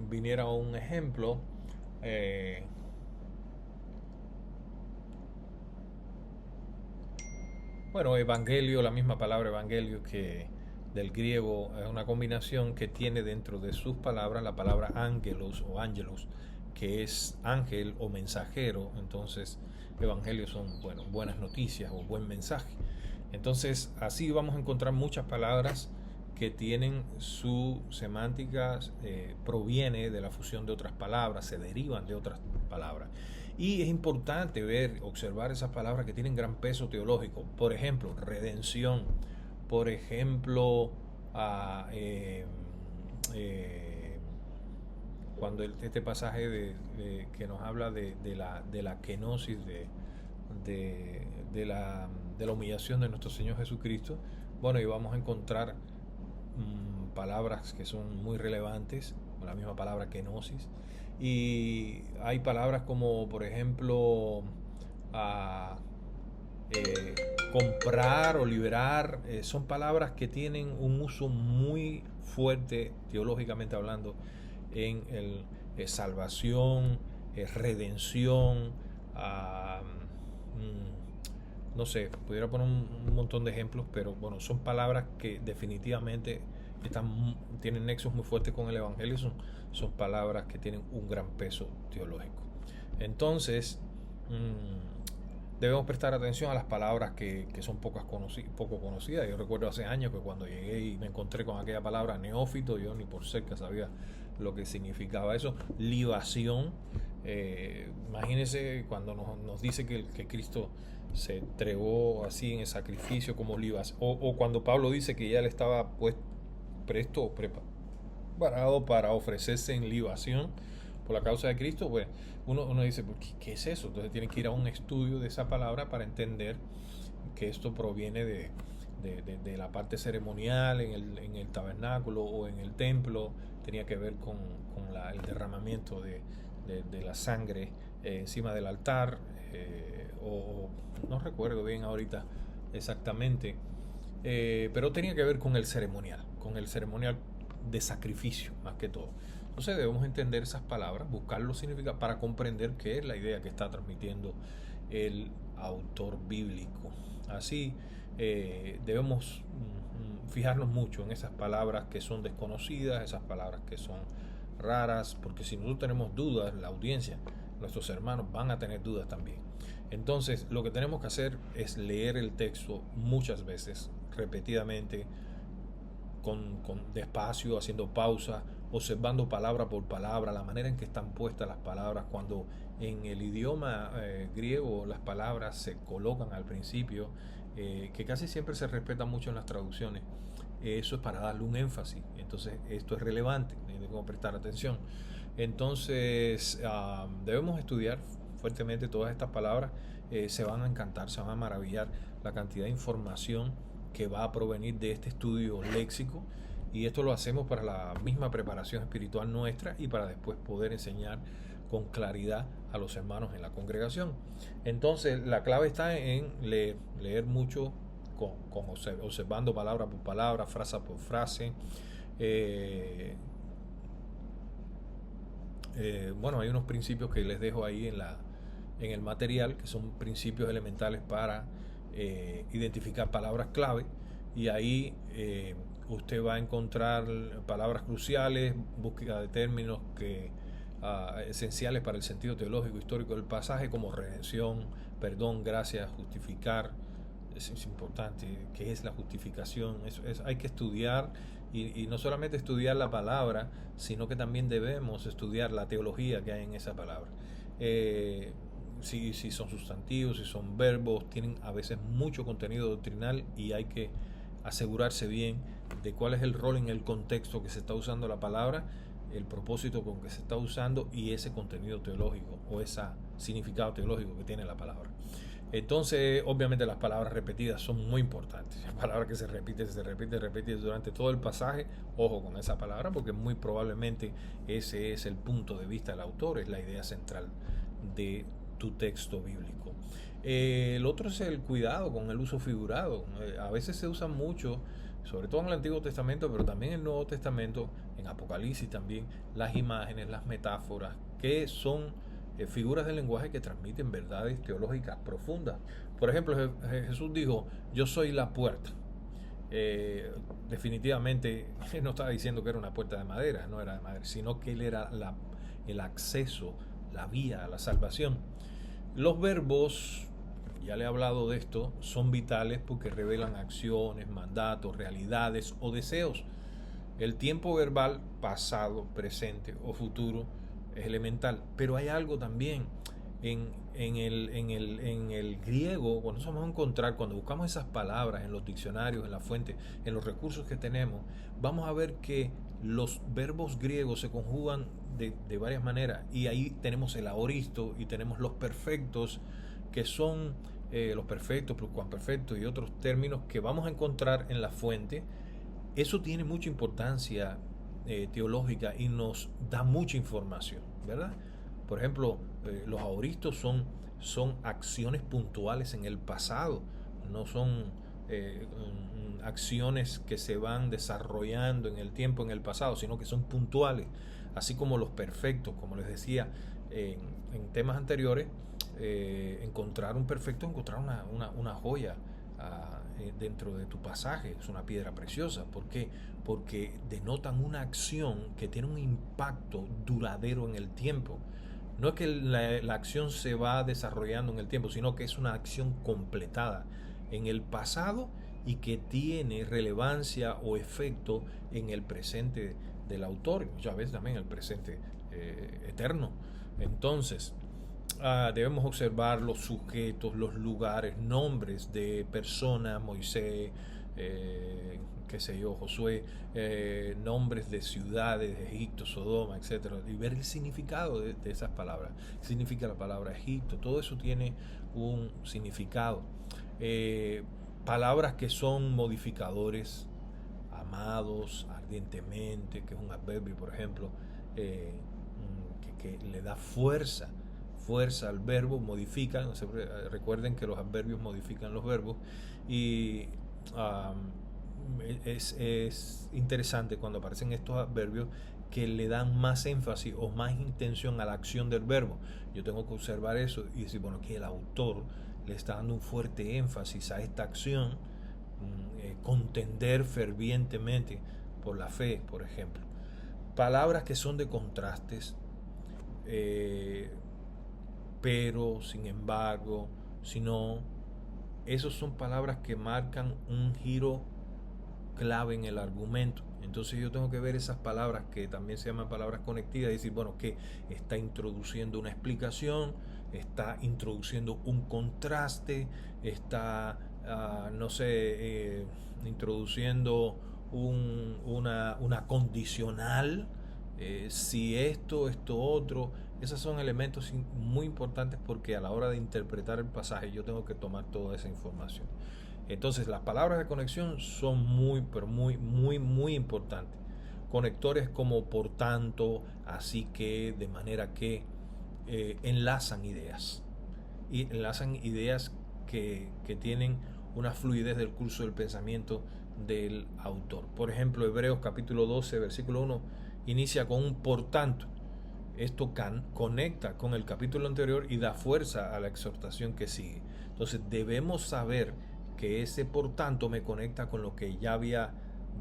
viniera un ejemplo. Bueno, evangelio, la misma palabra evangelio que del griego es una combinación que tiene dentro de sus palabras la palabra ángelos o ángelos, que es ángel o mensajero. Entonces, evangelio son buenas noticias o buen mensaje. Entonces, así vamos a encontrar muchas palabras que tienen su semántica, proviene de la fusión de otras palabras, se derivan de otras palabras. Y es importante observar esas palabras que tienen gran peso teológico. Por ejemplo, redención. Por ejemplo, cuando este pasaje que nos habla de la kenosis, de la humillación de nuestro Señor Jesucristo, bueno, y vamos a encontrar palabras que son muy relevantes, con la misma palabra kenosis, y hay palabras como, por ejemplo, comprar o liberar, son palabras que tienen un uso muy fuerte, teológicamente hablando, en salvación, redención, no sé, pudiera poner un montón de ejemplos, pero bueno, son palabras que definitivamente tienen nexos muy fuertes con el Evangelio, son palabras que tienen un gran peso teológico. Entonces, debemos prestar atención a las palabras que son poco conocidas. Yo recuerdo hace años que cuando llegué y me encontré con aquella palabra neófito, yo ni por cerca sabía lo que significaba eso. Libación, imagínense cuando nos dice que Cristo se entregó así en el sacrificio como libación, o cuando Pablo dice que ya él estaba presto o preparado para ofrecerse en libación por la causa de Cristo. Pues uno dice, ¿qué es eso? Entonces tiene que ir a un estudio de esa palabra para entender que esto proviene de la parte ceremonial en el tabernáculo o en el templo. Tenía que ver con el derramamiento de la sangre encima del altar, o no recuerdo bien ahorita exactamente, pero tenía que ver con el ceremonial de sacrificio más que todo. Entonces debemos entender esas palabras, buscar los significados para comprender qué es la idea que está transmitiendo el autor bíblico. Así debemos fijarnos mucho en esas palabras que son desconocidas, esas palabras que son raras, porque si nosotros tenemos dudas, la audiencia, nuestros hermanos van a tener dudas también. Entonces, lo que tenemos que hacer es leer el texto muchas veces, repetidamente, con despacio, haciendo pausa, observando palabra por palabra, la manera en que están puestas las palabras. Cuando en el idioma griego las palabras se colocan al principio, que casi siempre se respeta mucho en las traducciones, eso es para darle un énfasis. Entonces esto es relevante, debemos prestar atención. Entonces debemos estudiar fuertemente todas estas palabras. Se van a encantar, se van a maravillar la cantidad de información que va a provenir de este estudio léxico, y esto lo hacemos para la misma preparación espiritual nuestra y para después poder enseñar con claridad a los hermanos en la congregación. Entonces la clave está en leer mucho, observando palabra por palabra, frase por frase. Bueno, hay unos principios que les dejo ahí en el material, que son principios elementales para identificar palabras clave, y ahí usted va a encontrar palabras cruciales, búsqueda de términos esenciales para el sentido teológico histórico del pasaje, como redención, perdón, gracia, justificar. Es importante. ¿Qué es la justificación? Hay que estudiar, y no solamente estudiar la palabra, sino que también debemos estudiar la teología que hay en esa palabra. Si son sustantivos, si son verbos, tienen a veces mucho contenido doctrinal, y hay que asegurarse bien de cuál es el rol en el contexto que se está usando la palabra, el propósito con que se está usando y ese contenido teológico o ese significado teológico que tiene la palabra. Entonces, obviamente las palabras repetidas son muy importantes. La palabra que se repite durante todo el pasaje, ojo con esa palabra, porque muy probablemente ese es el punto de vista del autor, es la idea central de tu texto bíblico. El otro es el cuidado con el uso figurado. A veces se usa mucho, sobre todo en el Antiguo Testamento, pero también en el Nuevo Testamento, en Apocalipsis también, las imágenes, las metáforas, que son figuras del lenguaje que transmiten verdades teológicas profundas. Por ejemplo, Jesús dijo: yo soy la puerta. Definitivamente no estaba diciendo que era una puerta de madera, no era de madera, sino que él era el acceso, la vía a la salvación. Los verbos, ya le he hablado de esto, son vitales porque revelan acciones, mandatos, realidades o deseos. El tiempo verbal, pasado, presente o futuro, es elemental. Pero hay algo también en el griego, cuando nos vamos a encontrar, cuando buscamos esas palabras en los diccionarios, en la fuente, en los recursos que tenemos, vamos a ver que los verbos griegos se conjugan de varias maneras, y ahí tenemos el aoristo y tenemos los perfectos, que son los perfectos, pluscuamperfectos y otros términos que vamos a encontrar en la fuente. Eso tiene mucha importancia teológica y nos da mucha información, ¿verdad? Por ejemplo, los aoristos son acciones puntuales en el pasado, no son acciones que se van desarrollando en el tiempo, en el pasado, sino que son puntuales, así como los perfectos. Como les decía en temas anteriores, encontrar un perfecto, encontrar una joya dentro de tu pasaje, es una piedra preciosa. ¿Por qué? Porque denotan una acción que tiene un impacto duradero en el tiempo. No es que la acción se va desarrollando en el tiempo, sino que es una acción completada en el pasado y que tiene relevancia o efecto en el presente del autor, y muchas veces también el presente eterno. Entonces, debemos observar los sujetos, los lugares, nombres de personas, Moisés, qué sé yo, Josué, nombres de ciudades, Egipto, Sodoma, etcétera, y ver el significado de esas palabras. ¿Qué significa la palabra Egipto? Todo eso tiene un significado. Palabras que son modificadores, amados ardientemente, que es un adverbio, por ejemplo, que le da fuerza al verbo, modifican. Recuerden que los adverbios modifican los verbos, y es interesante cuando aparecen estos adverbios que le dan más énfasis o más intención a la acción del verbo. Yo tengo que observar eso y decir, bueno, que el autor le está dando un fuerte énfasis a esta acción contender fervientemente por la fe, por ejemplo. Palabras que son de contrastes, pero, sin embargo, si no, esas son palabras que marcan un giro clave en el argumento. Entonces yo tengo que ver esas palabras que también se llaman palabras conectivas y decir, bueno, que está introduciendo una explicación, está introduciendo un contraste, está, no sé, introduciendo una condicional, si esto, esto otro. Esos son elementos muy importantes porque a la hora de interpretar el pasaje yo tengo que tomar toda esa información. Entonces las palabras de conexión son muy, pero muy, muy, muy importantes. Conectores como por tanto, así que, de manera que, enlazan ideas. Y enlazan ideas que tienen una fluidez del curso del pensamiento del autor. Por ejemplo, Hebreos capítulo 12, versículo 1, inicia con un por tanto. Esto conecta con el capítulo anterior y da fuerza a la exhortación que sigue. Entonces debemos saber que ese por tanto me conecta con lo que ya había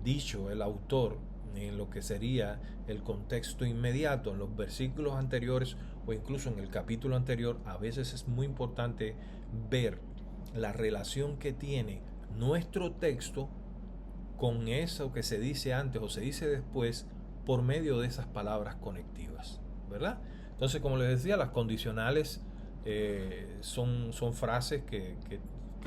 dicho el autor en lo que sería el contexto inmediato, en los versículos anteriores o incluso en el capítulo anterior. A veces es muy importante ver la relación que tiene nuestro texto con eso que se dice antes o se dice después por medio de esas palabras conectivas, ¿verdad? Entonces, como les decía, las condicionales son frases que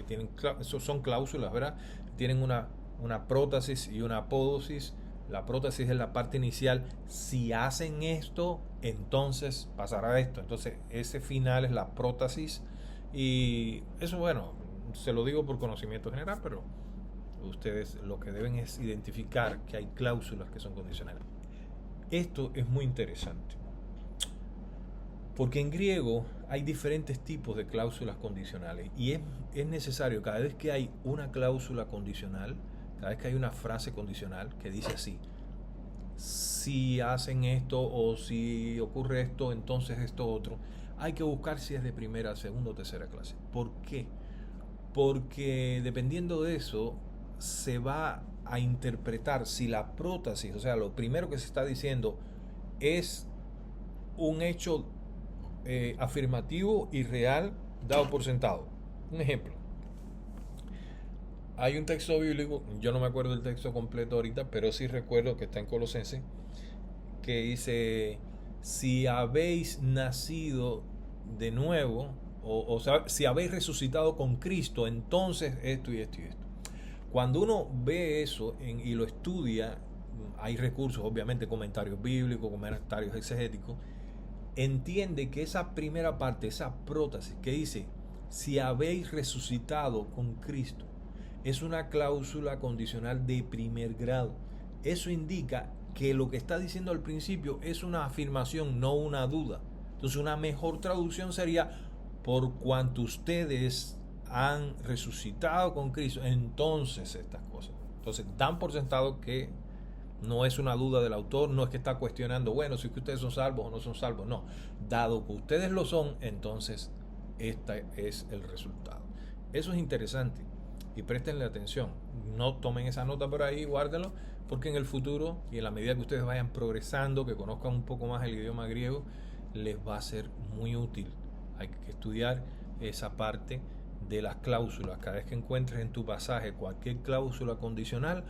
tienen, son cláusulas, ¿verdad? Tienen una prótesis y una apódosis. La prótesis es la parte inicial. Si hacen esto, entonces pasará esto. Entonces, ese final es la prótesis. Y eso, bueno, se lo digo por conocimiento general, pero ustedes lo que deben es identificar que hay cláusulas que son condicionales. Esto es muy interesante, porque en griego hay diferentes tipos de cláusulas condicionales y es necesario cada vez que hay una cláusula condicional, cada vez que hay una frase condicional que dice así: si hacen esto o si ocurre esto, entonces esto otro, hay que buscar si es de primera, segunda o tercera clase. ¿Por qué? Porque dependiendo de eso se va a interpretar si la prótesis, o sea, lo primero que se está diciendo, es un hecho afirmativo y real dado por sentado. Un ejemplo: hay un texto bíblico, yo no me acuerdo del texto completo ahorita, pero sí recuerdo que está en Colosenses, que dice: si habéis nacido de nuevo, o sea, si habéis resucitado con Cristo, entonces esto y esto y esto. Cuando uno ve eso y lo estudia, hay recursos, obviamente, comentarios bíblicos, comentarios exegéticos, entiende que esa primera parte, esa prótesis que dice si habéis resucitado con Cristo, es una cláusula condicional de primer grado. Eso indica que lo que está diciendo al principio es una afirmación, no una duda. Entonces, una mejor traducción sería: por cuanto ustedes han resucitado con Cristo, entonces estas cosas. Entonces, dan por sentado que no es una duda del autor, no es que está cuestionando, bueno, si ustedes son salvos o no son salvos, no. Dado que ustedes lo son, entonces este es el resultado. Eso es interesante y préstenle atención. No tomen esa nota por ahí, guárdenlo, porque en el futuro y en la medida que ustedes vayan progresando, que conozcan un poco más el idioma griego, les va a ser muy útil. Hay que estudiar esa parte de las cláusulas. Cada vez que encuentres en tu pasaje cualquier cláusula condicional,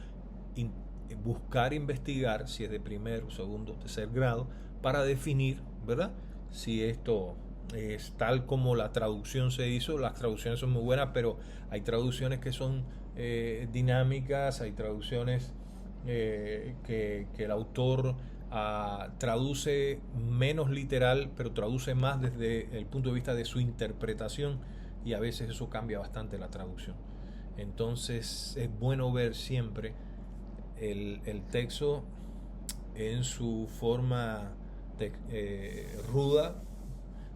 buscar investigar si es de primer, segundo, tercer grado, para definir, ¿verdad?, si esto es tal como la traducción se hizo. Las traducciones son muy buenas, pero hay traducciones que son dinámicas, hay traducciones que el autor traduce menos literal, pero traduce más desde el punto de vista de su interpretación, y a veces eso cambia bastante la traducción. Entonces es bueno ver siempre el texto en su forma ruda.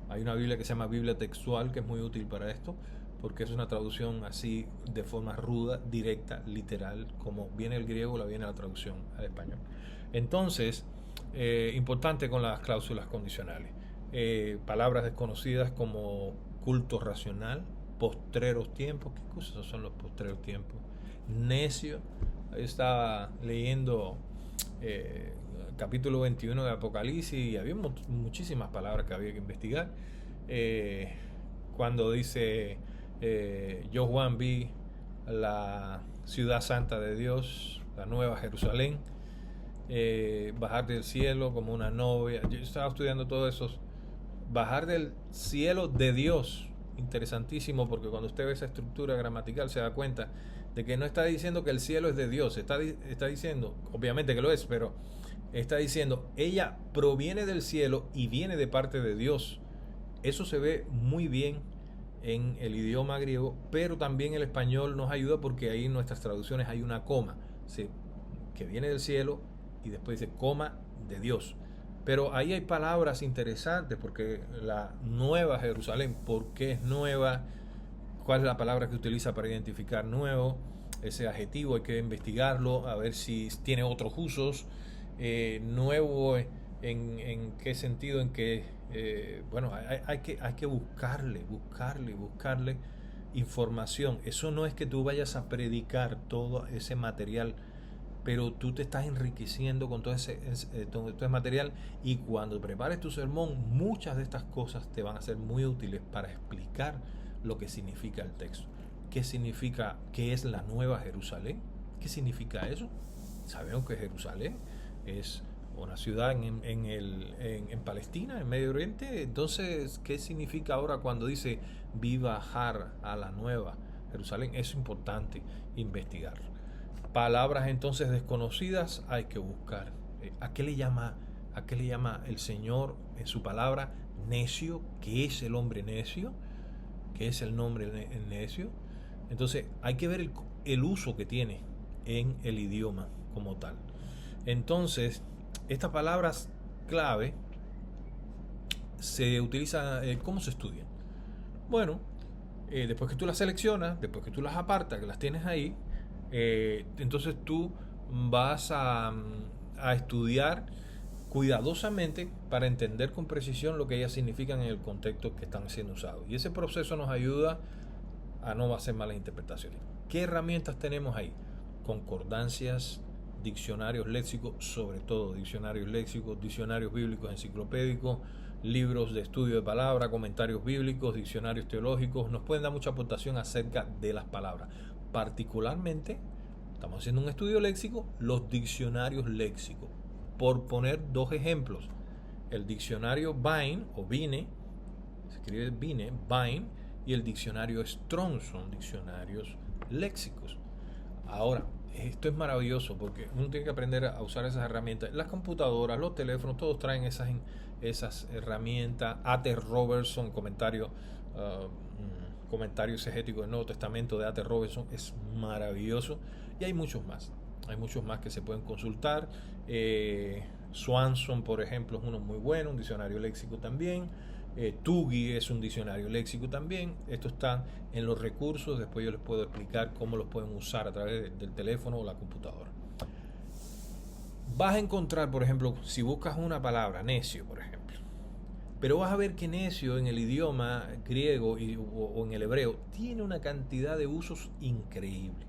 Hay una Biblia que se llama Biblia textual, que es muy útil para esto, porque es una traducción así de forma ruda, directa, literal, como viene el griego, la viene la traducción al español. Entonces, importante con las cláusulas condicionales. Palabras desconocidas como culto racional, postreros tiempos. ¿Qué cosas son los postreros tiempos? Necio. Ahí estaba leyendo capítulo 21 de Apocalipsis y había muchísimas palabras que había que investigar. Cuando dice, yo Juan vi la ciudad santa de Dios, la nueva Jerusalén, bajar del cielo como una novia. Yo estaba estudiando todo eso, bajar del cielo de Dios. Interesantísimo, porque cuando usted ve esa estructura gramatical se da cuenta de que no está diciendo que el cielo es de Dios, está diciendo, obviamente que lo es, pero está diciendo, ella proviene del cielo y viene de parte de Dios. Eso se ve muy bien en el idioma griego, pero también el español nos ayuda porque ahí en nuestras traducciones hay una coma, ¿sí? Que viene del cielo y después dice coma de Dios. Pero ahí hay palabras interesantes, porque la nueva Jerusalén, ¿por qué es nueva? ¿Cuál es la palabra que utiliza para identificar nuevo? Ese adjetivo hay que investigarlo, a ver si tiene otros usos. Nuevo, ¿en qué sentido? En que, bueno, hay que buscarle información. Eso no es que tú vayas a predicar todo ese material, pero tú te estás enriqueciendo con todo ese material, y cuando prepares tu sermón, muchas de estas cosas te van a ser muy útiles para explicar lo que significa el texto. ¿Qué significa? ¿Qué es la Nueva Jerusalén? ¿Qué significa eso? Sabemos que Jerusalén es una ciudad en Palestina, en Medio Oriente. Entonces, ¿qué significa ahora cuando dice vi bajar a la Nueva Jerusalén? Es importante investigarlo. Palabras entonces desconocidas hay que buscar. ¿A qué le llama el Señor en su palabra necio? ¿Qué es el hombre necio? ¿Qué es el nombre necio? Entonces hay que ver el uso que tiene en el idioma como tal. Entonces, estas palabras clave se utilizan. ¿Cómo se estudian? Bueno, después que tú las seleccionas, después que tú las apartas, que las tienes ahí, entonces tú vas a estudiar cuidadosamente para entender con precisión lo que ellas significan en el contexto que están siendo usados. Y ese proceso nos ayuda a no hacer malas interpretaciones. ¿Qué herramientas tenemos ahí? Concordancias, diccionarios léxicos, sobre todo diccionarios léxicos, diccionarios bíblicos enciclopédicos, libros de estudio de palabra, comentarios bíblicos, diccionarios teológicos. Nos pueden dar mucha aportación acerca de las palabras. Particularmente, estamos haciendo un estudio léxico, los diccionarios léxicos. Por poner dos ejemplos, el diccionario Vine o Vine, se escribe Vine, y el diccionario Strong son diccionarios léxicos. Ahora, esto es maravilloso porque uno tiene que aprender a usar esas herramientas. Las computadoras, los teléfonos, todos traen esas herramientas. A.T. Robertson, comentario exegético del Nuevo Testamento de A.T. Robertson, es maravilloso. Y hay muchos más. Hay muchos más que se pueden consultar. Swanson, por ejemplo, es uno muy bueno, un diccionario léxico también. Tugi es un diccionario léxico también. Esto está en los recursos. Después yo les puedo explicar cómo los pueden usar a través del teléfono o la computadora. Vas a encontrar, por ejemplo, si buscas una palabra, necio, por ejemplo, pero vas a ver que necio en el idioma griego o en el hebreo tiene una cantidad de usos increíble.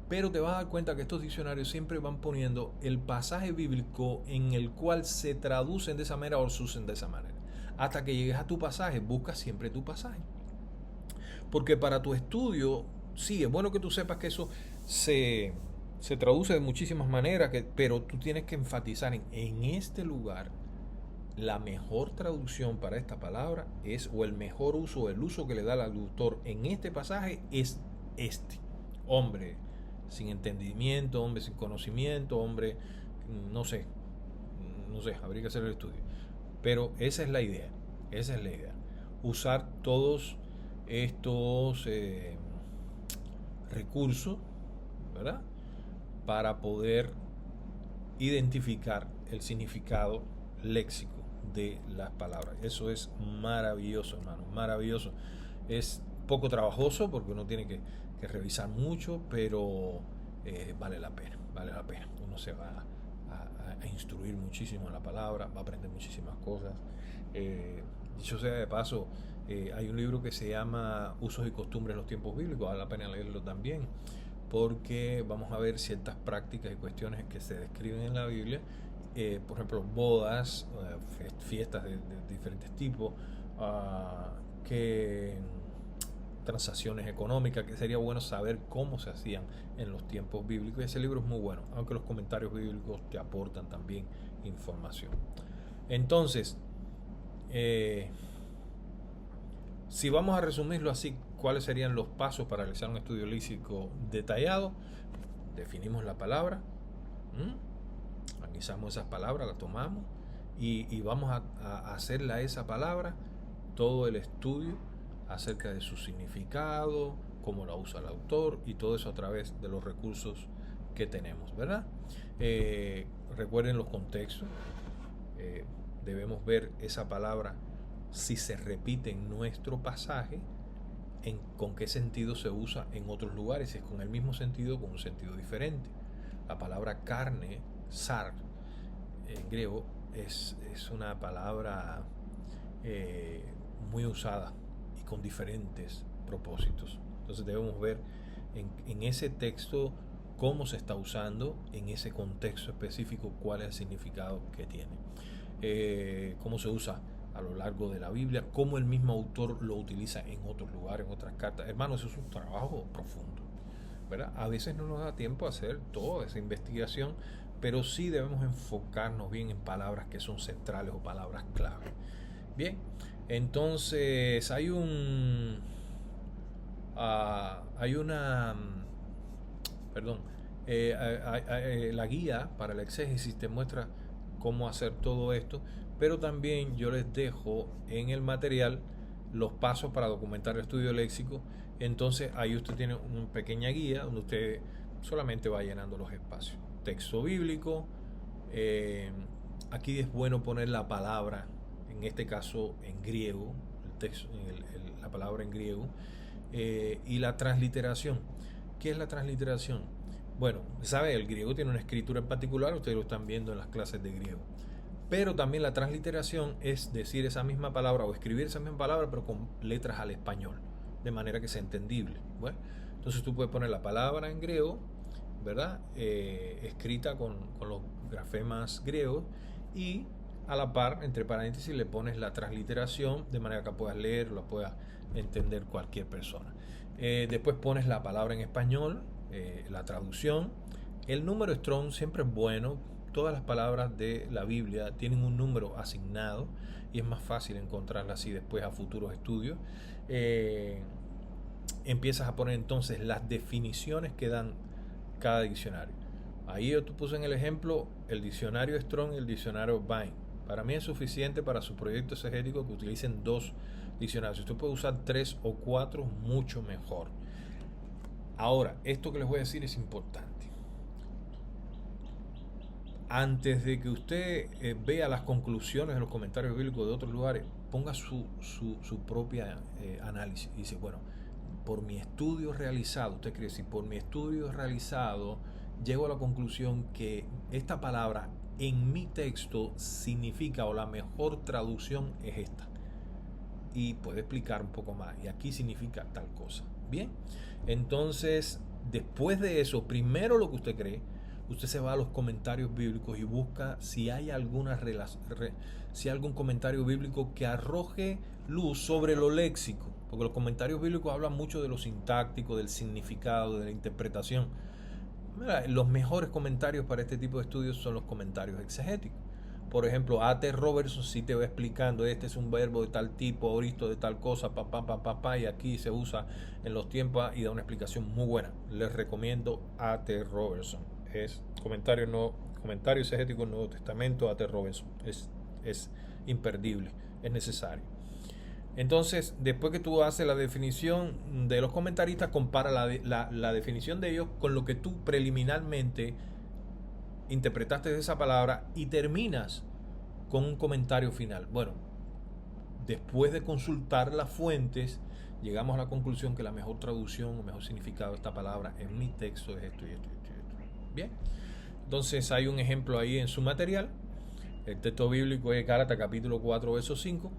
Pero te vas a dar cuenta que estos diccionarios siempre van poniendo el pasaje bíblico en el cual se traducen de esa manera o se usan de esa manera. Hasta que llegues a tu pasaje, busca siempre tu pasaje. Porque para tu estudio, sí, es bueno que tú sepas que eso se traduce de muchísimas maneras, pero tú tienes que enfatizar en este lugar. La mejor traducción para esta palabra es, o el mejor uso, el uso que le da el autor en este pasaje es este. Hombre sin entendimiento, hombre sin conocimiento, hombre, no sé, habría que hacer el estudio. Pero esa es la idea, usar todos estos recursos, ¿verdad? Para poder identificar el significado léxico de las palabras. Eso es maravilloso, hermano, maravilloso. Es poco trabajoso porque uno tiene que revisar mucho, pero vale la pena. Uno se va a instruir muchísimo en la palabra, va a aprender muchísimas cosas. Dicho sea de paso, Hay un libro que se llama Usos y Costumbres en los tiempos bíblicos, vale la pena leerlo también, porque vamos a ver ciertas prácticas y cuestiones que se describen en la Biblia, por ejemplo, bodas, fiestas de diferentes tipos, que transacciones económicas, que sería bueno saber cómo se hacían en los tiempos bíblicos. Y ese libro es muy bueno, aunque los comentarios bíblicos te aportan también información. Entonces, si vamos a resumirlo así, ¿cuáles serían los pasos para realizar un estudio léxico detallado? Definimos la palabra, analizamos esas palabras, las tomamos y vamos a hacerle a esa palabra todo el estudio acerca de su significado, cómo la usa el autor y todo eso a través de los recursos que tenemos, ¿verdad? Recuerden los contextos. Debemos ver esa palabra si se repite en nuestro pasaje, con qué sentido se usa en otros lugares, si es con el mismo sentido o con un sentido diferente. La palabra carne, sar, en griego, es una palabra muy usada y con diferentes propósitos. Entonces debemos ver en ese texto cómo se está usando, en ese contexto específico, cuál es el significado que tiene, cómo se usa a lo largo de la Biblia, cómo el mismo autor lo utiliza en otros lugares, en otras cartas. Hermanos, eso es un trabajo profundo, ¿verdad? A veces no nos da tiempo a hacer toda esa investigación, pero sí debemos enfocarnos bien en palabras que son centrales o palabras clave. Bien, entonces hay la guía para el exégesis te muestra cómo hacer todo esto, pero también yo les dejo en el material los pasos para documentar el estudio léxico. Entonces ahí usted tiene una pequeña guía donde usted solamente va llenando los espacios. Texto bíblico, aquí es bueno poner la palabra, en este caso en griego, la palabra en griego, y la transliteración. ¿Qué es la transliteración? Bueno, sabe, el griego tiene una escritura en particular, ustedes lo están viendo en las clases de griego. Pero también la transliteración es decir esa misma palabra o escribir esa misma palabra pero con letras al español, de manera que sea entendible. Bueno, entonces tú puedes poner la palabra en griego, ¿verdad? Escrita con los grafemas griegos, y a la par, entre paréntesis, le pones la transliteración de manera que puedas leer o la pueda entender cualquier persona. Después pones la palabra en español, la traducción. El número Strong siempre es bueno. Todas las palabras de la Biblia tienen un número asignado y es más fácil encontrarlas así después a futuros estudios. Empiezas a poner entonces las definiciones que dan cada diccionario. Ahí yo te puse en el ejemplo el diccionario Strong y el diccionario Vine. Para mí es suficiente para su proyecto exegético que utilicen 2 diccionarios. Si usted puede usar 3 o 4, mucho mejor. Ahora, esto que les voy a decir es importante. Antes de que usted vea las conclusiones de los comentarios bíblicos de otros lugares, ponga su propia análisis. Y dice, bueno, por mi estudio realizado, usted quiere decir, por mi estudio realizado, llego a la conclusión que esta palabra en mi texto significa, o la mejor traducción es esta. Y puede explicar un poco más. Y aquí significa tal cosa. Bien, entonces, después de eso, primero lo que usted cree, usted se va a los comentarios bíblicos y busca si hay si hay algún comentario bíblico que arroje luz sobre lo léxico, porque los comentarios bíblicos hablan mucho de lo sintáctico, del significado, de la interpretación. Mira, los mejores comentarios para este tipo de estudios son los comentarios exegéticos. Por ejemplo, A.T. Robertson sí te va explicando, este es un verbo de tal tipo, aoristo de tal cosa, y aquí se usa en los tiempos, y da una explicación muy buena. Les recomiendo A.T. Robertson. Es comentario exegético del Nuevo Testamento, A.T. Robertson. Es imperdible, es necesario. Entonces, después que tú haces la definición de los comentaristas, compara la definición de ellos con lo que tú preliminarmente interpretaste de esa palabra y terminas con un comentario final. Bueno, después de consultar las fuentes, llegamos a la conclusión que la mejor traducción o mejor significado de esta palabra en mi texto es esto y esto y esto. Bien, entonces hay un ejemplo ahí en su material. El texto bíblico es Gálatas capítulo 4 verso 5.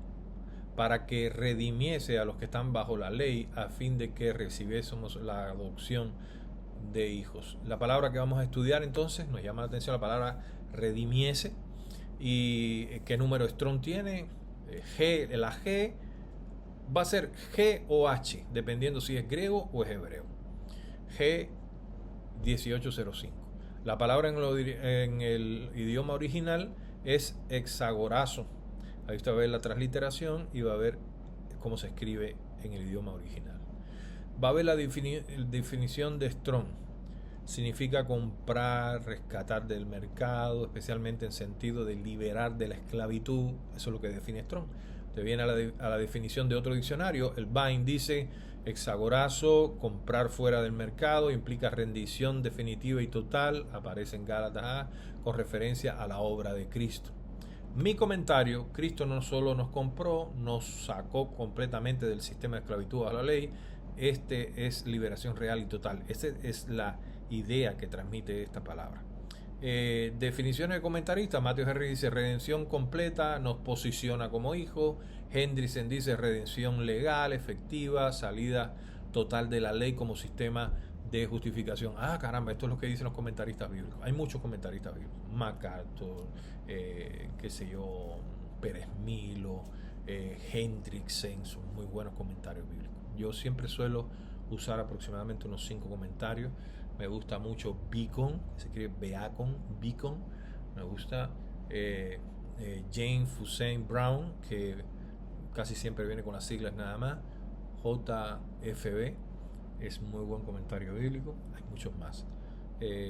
para que redimiese a los que están bajo la ley, a fin de que recibiésemos la adopción de hijos. La palabra que vamos a estudiar entonces, nos llama la atención la palabra redimiese. ¿Y qué número Strong tiene? La G va a ser G o H, dependiendo si es griego o es hebreo. G 1805. La palabra en el idioma original es hexagorazo. Ahí usted va a ver la transliteración y va a ver cómo se escribe en el idioma original. Va a ver la definición de Strong. Significa comprar, rescatar del mercado, especialmente en sentido de liberar de la esclavitud. Eso es lo que define Strong. Usted viene a la definición de otro diccionario. El Vine dice hexagorazo, comprar fuera del mercado, implica rendición definitiva y total. Aparece en Gálatas A con referencia a la obra de Cristo. Mi comentario: Cristo no solo nos compró, nos sacó completamente del sistema de esclavitud a la ley. Este es liberación real y total. Esta es la idea que transmite esta palabra. Definiciones de comentarista: Matthew Henry dice redención completa, nos posiciona como hijos. Hendrickson dice redención legal, efectiva, salida total de la ley como sistema de justificación. Caramba, esto es lo que dicen los comentaristas bíblicos. Hay muchos comentaristas bíblicos: MacArthur, Pérez Milo, Hendrickson, son muy buenos comentarios bíblicos. Yo siempre suelo usar aproximadamente unos 5 comentarios. Me gusta mucho Beacon, se escribe Beacon. Me gusta James Hussein Brown, que casi siempre viene con las siglas nada más. JFB es muy buen comentario bíblico. Hay muchos más.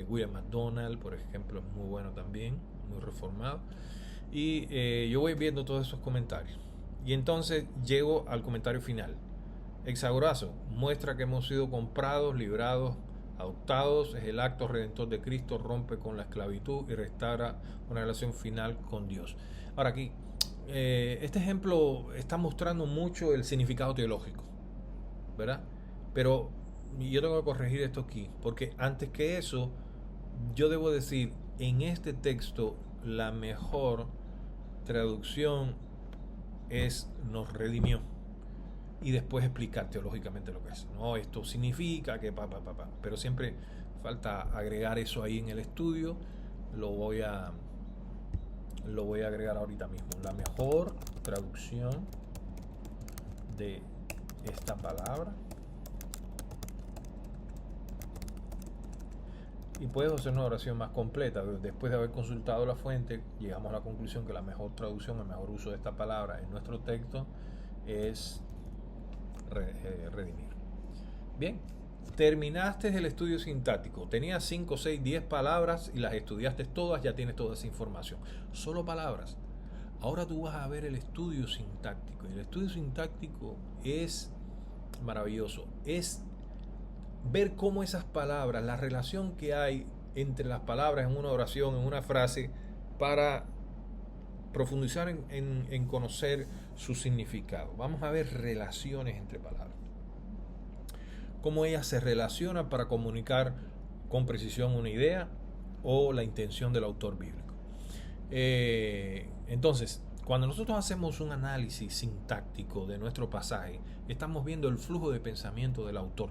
William McDonald, por ejemplo, es muy bueno también, muy reformado. Y yo voy viendo todos esos comentarios. Y entonces llego al comentario final. Hexagorazo muestra que hemos sido comprados, librados, adoptados. Es el acto redentor de Cristo, rompe con la esclavitud y restaura una relación final con Dios. Ahora aquí, este ejemplo está mostrando mucho el significado teológico, ¿verdad? Pero yo tengo que corregir esto aquí, porque antes que eso, yo debo decir, en este texto, la mejor traducción es nos redimió. Y después explicar teológicamente lo que es. No, esto significa que pero siempre falta agregar eso ahí en el estudio. Lo voy a agregar ahorita mismo. La mejor traducción de esta palabra. Y puedes hacer una oración más completa. Después de haber consultado la fuente, llegamos a la conclusión que la mejor traducción, el mejor uso de esta palabra en nuestro texto es redimir. Bien, terminaste el estudio sintáctico. Tenías 5, 6, 10 palabras y las estudiaste todas, ya tienes toda esa información. Solo palabras. Ahora tú vas a ver el estudio sintáctico. Y el estudio sintáctico es maravilloso. Es ver cómo esas palabras, la relación que hay entre las palabras en una oración, en una frase, para profundizar en conocer su significado. Vamos a ver relaciones entre palabras. Cómo ellas se relacionan para comunicar con precisión una idea o la intención del autor bíblico. Entonces, cuando nosotros hacemos un análisis sintáctico de nuestro pasaje, estamos viendo el flujo de pensamiento del autor.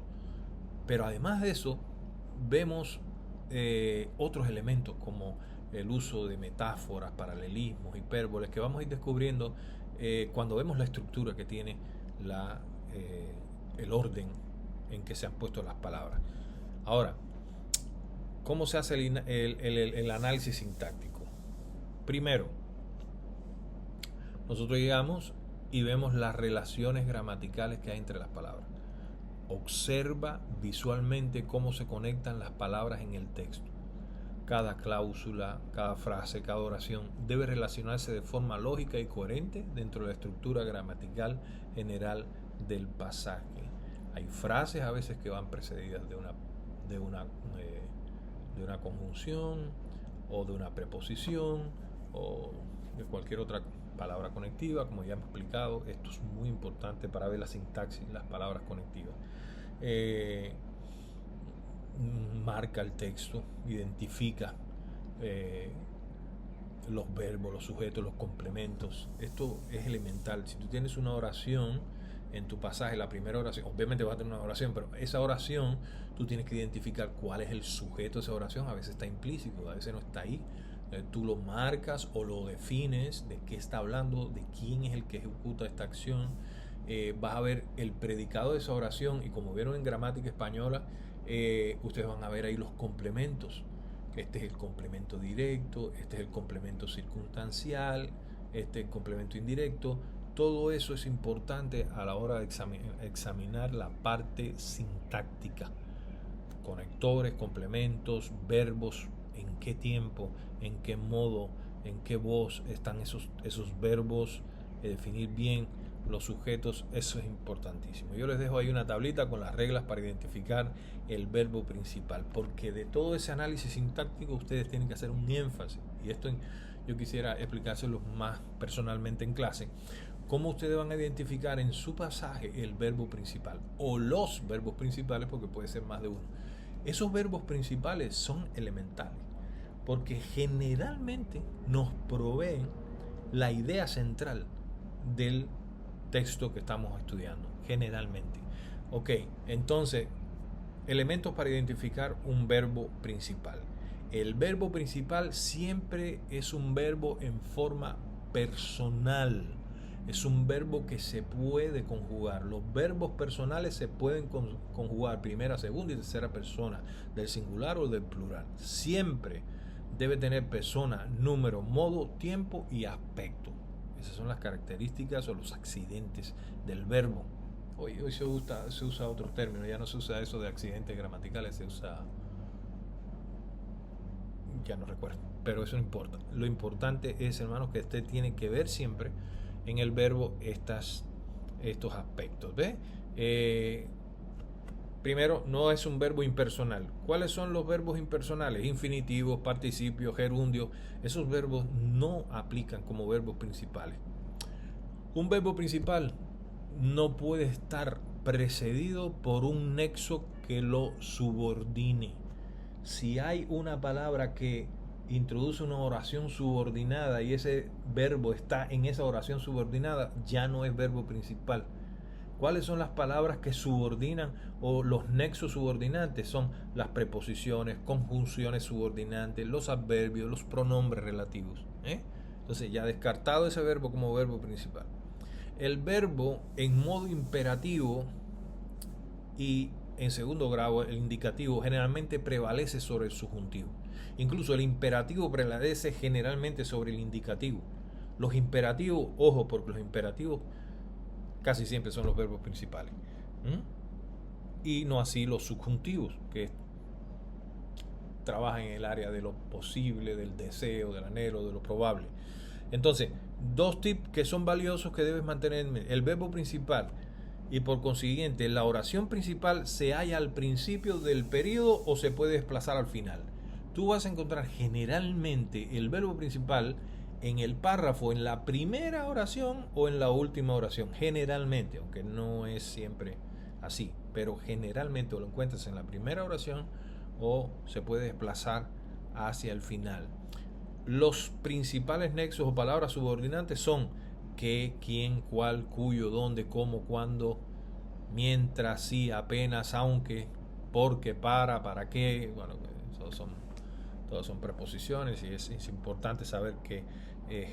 Pero además de eso, vemos otros elementos como el uso de metáforas, paralelismos, hipérboles, que vamos a ir descubriendo cuando vemos la estructura que tiene el orden en que se han puesto las palabras. Ahora, ¿cómo se hace el análisis sintáctico? Primero, nosotros llegamos y vemos las relaciones gramaticales que hay entre las palabras. Observa visualmente cómo se conectan las palabras en el texto. Cada cláusula, cada frase, cada oración debe relacionarse de forma lógica y coherente dentro de la estructura gramatical general del pasaje. Hay frases a veces que van precedidas de una conjunción o de una preposición o de cualquier otra palabra conectiva, como ya hemos explicado. Esto es muy importante para ver la sintaxis, las palabras conectivas. Marca el texto, identifica los verbos, los sujetos, los complementos. Esto es elemental. Si tú tienes una oración en tu pasaje, la primera oración, obviamente vas a tener una oración, pero esa oración tú tienes que identificar cuál es el sujeto de esa oración. A veces está implícito, a veces no está ahí. Tú lo marcas o lo defines de qué está hablando, de quién es el que ejecuta esta acción. Vas a ver el predicado de esa oración, y como vieron en gramática española, ustedes van a ver ahí los complementos. Este es el complemento directo, este es el complemento circunstancial, este es el complemento indirecto. Todo eso es importante a la hora de examinar la parte sintáctica. Conectores, complementos, verbos, en qué tiempo, en qué modo, en qué voz están esos verbos, definir bien los sujetos. Eso es importantísimo. Yo les dejo ahí una tablita con las reglas para identificar el verbo principal, porque de todo ese análisis sintáctico ustedes tienen que hacer un énfasis, y esto yo quisiera explicárselo más personalmente en clase, cómo ustedes van a identificar en su pasaje el verbo principal o los verbos principales, porque puede ser más de uno. Esos verbos principales son elementales porque generalmente nos proveen la idea central del texto que estamos estudiando, generalmente. Ok, entonces, elementos para identificar un verbo principal. El verbo principal siempre es un verbo en forma personal. Es un verbo que se puede conjugar. Los verbos personales se pueden conjugar primera, segunda y tercera persona, del singular o del plural. Siempre debe tener persona, número, modo, tiempo y aspecto. Esas son las características o los accidentes del verbo. Hoy se usa otro término, ya no se usa eso de accidentes gramaticales, se usa, ya no recuerdo, pero eso no importa. Lo importante es, hermanos, que usted tiene que ver siempre en el verbo estos aspectos. Primero, no es un verbo impersonal. ¿Cuáles son los verbos impersonales? Infinitivos, participios, gerundios. Esos verbos no aplican como verbos principales. Un verbo principal no puede estar precedido por un nexo que lo subordine. Si hay una palabra que introduce una oración subordinada y ese verbo está en esa oración subordinada, ya no es verbo principal. ¿Cuáles son las palabras que subordinan o los nexos subordinantes? Son las preposiciones, conjunciones subordinantes, los adverbios, los pronombres relativos. Entonces ya descartado ese verbo como verbo principal. El verbo en modo imperativo y en segundo grado, el indicativo, generalmente prevalece sobre el subjuntivo. Incluso el imperativo prevalece generalmente sobre el indicativo. Los imperativos, ojo, porque los imperativos casi siempre son los verbos principales. Y no así los subjuntivos, que trabajan en el área de lo posible, del deseo, del anhelo, de lo probable. Entonces, dos tips que son valiosos que debes mantener: el verbo principal, y por consiguiente la oración principal se halla al principio del periodo o se puede desplazar al final. Tú vas a encontrar generalmente el verbo principal en el párrafo, en la primera oración o en la última oración, generalmente, aunque no es siempre así, pero generalmente lo encuentras en la primera oración o se puede desplazar hacia el final. Los principales nexos o palabras subordinantes son qué, quién, cuál, cuyo, dónde, cómo, cuándo, mientras, sí, apenas, aunque, porque, para qué. Bueno, todos son preposiciones, y es importante saber que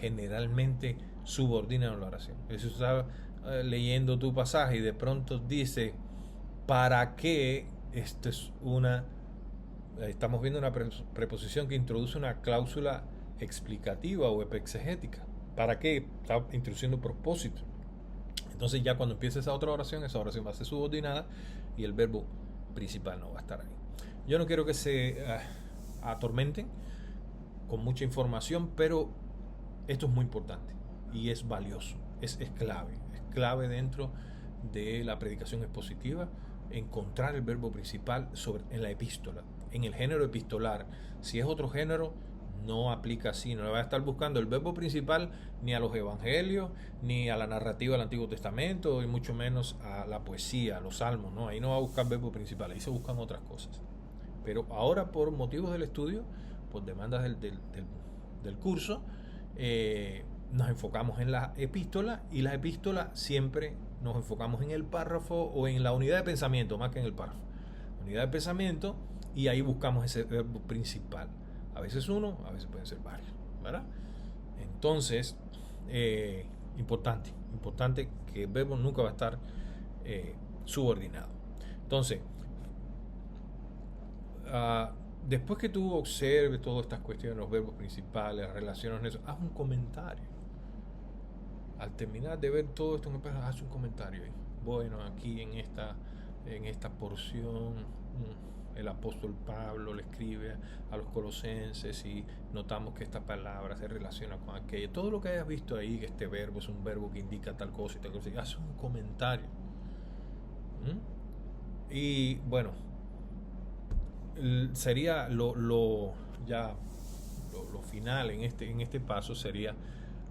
generalmente subordinan la oración. Si tú estás leyendo tu pasaje y de pronto dice para qué, estamos viendo una preposición que introduce una cláusula explicativa o exegética. ¿Para qué? Está introduciendo propósito. Entonces ya cuando empiece esa oración va a ser subordinada y el verbo principal no va a estar ahí. Yo no quiero que se atormenten con mucha información, pero esto es muy importante y es valioso, es clave dentro de la predicación expositiva, encontrar el verbo principal en la epístola, en el género epistolar. Si es otro género, no aplica así, no le va a estar buscando el verbo principal ni a los evangelios, ni a la narrativa del Antiguo Testamento, y mucho menos a la poesía, a los salmos, ¿no? Ahí no va a buscar verbo principal, ahí se buscan otras cosas. Pero ahora, por motivos del estudio, por demandas del curso, nos enfocamos en la epístola, y la epístola siempre nos enfocamos en el párrafo o en la unidad de pensamiento más que en el párrafo. Unidad de pensamiento, y ahí buscamos ese verbo principal. A veces uno, a veces pueden ser varios, ¿verdad? Entonces, importante que el verbo nunca va a estar subordinado. Entonces, después que tú observes todas estas cuestiones, los verbos principales, las relaciones, haz un comentario. Al terminar de ver todo esto, haz un comentario. Bueno, aquí en esta porción, el apóstol Pablo le escribe a los colosenses y notamos que esta palabra se relaciona con aquello. Todo lo que hayas visto ahí, que este verbo es un verbo que indica tal cosa y tal cosa, haz un comentario. Y bueno, sería lo final en este paso sería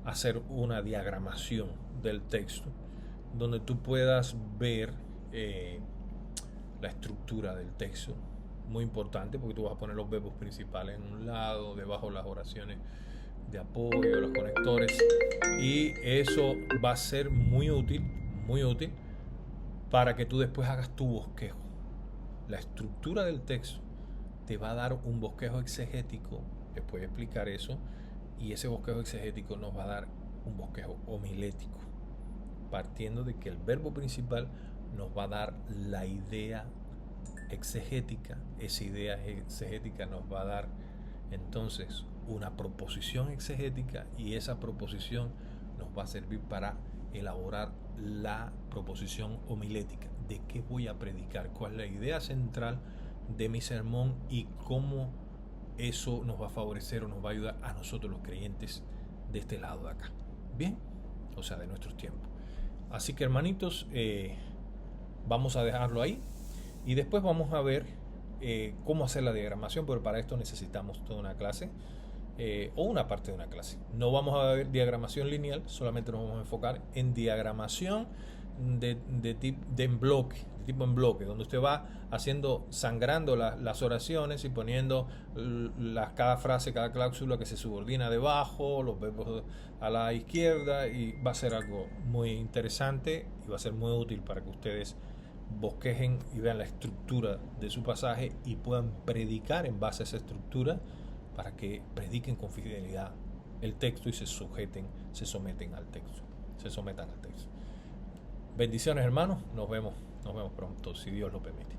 hacer una diagramación del texto donde tú puedas ver la estructura del texto. Muy importante, porque tú vas a poner los verbos principales en un lado, debajo las oraciones de apoyo, los conectores, y eso va a ser muy útil para que tú después hagas tu bosquejo. La estructura del texto te va a dar un bosquejo exegético, después de explicar eso, y ese bosquejo exegético nos va a dar un bosquejo homilético, partiendo de que el verbo principal nos va a dar la idea exegética. Esa idea exegética nos va a dar entonces una proposición exegética, y esa proposición nos va a servir para elaborar la proposición homilética. ¿De qué voy a predicar? ¿Cuál es la idea central de mi sermón? Y cómo eso nos va a favorecer o nos va a ayudar a nosotros los creyentes de este lado de acá. Bien, o sea, de nuestros tiempos. Así que, hermanitos, vamos a dejarlo ahí, y después vamos a ver cómo hacer la diagramación, pero para esto necesitamos toda una clase o una parte de una clase. No vamos a ver diagramación lineal, solamente nos vamos a enfocar en diagramación de tipo en bloque, donde usted va sangrando las oraciones y poniendo cada frase, cada cláusula que se subordina debajo, los verbos a la izquierda, y va a ser algo muy interesante y va a ser muy útil para que ustedes bosquejen y vean la estructura de su pasaje y puedan predicar en base a esa estructura, para que prediquen con fidelidad el texto y se sometan al texto. Bendiciones, hermanos. Nos vemos pronto, si Dios lo permite.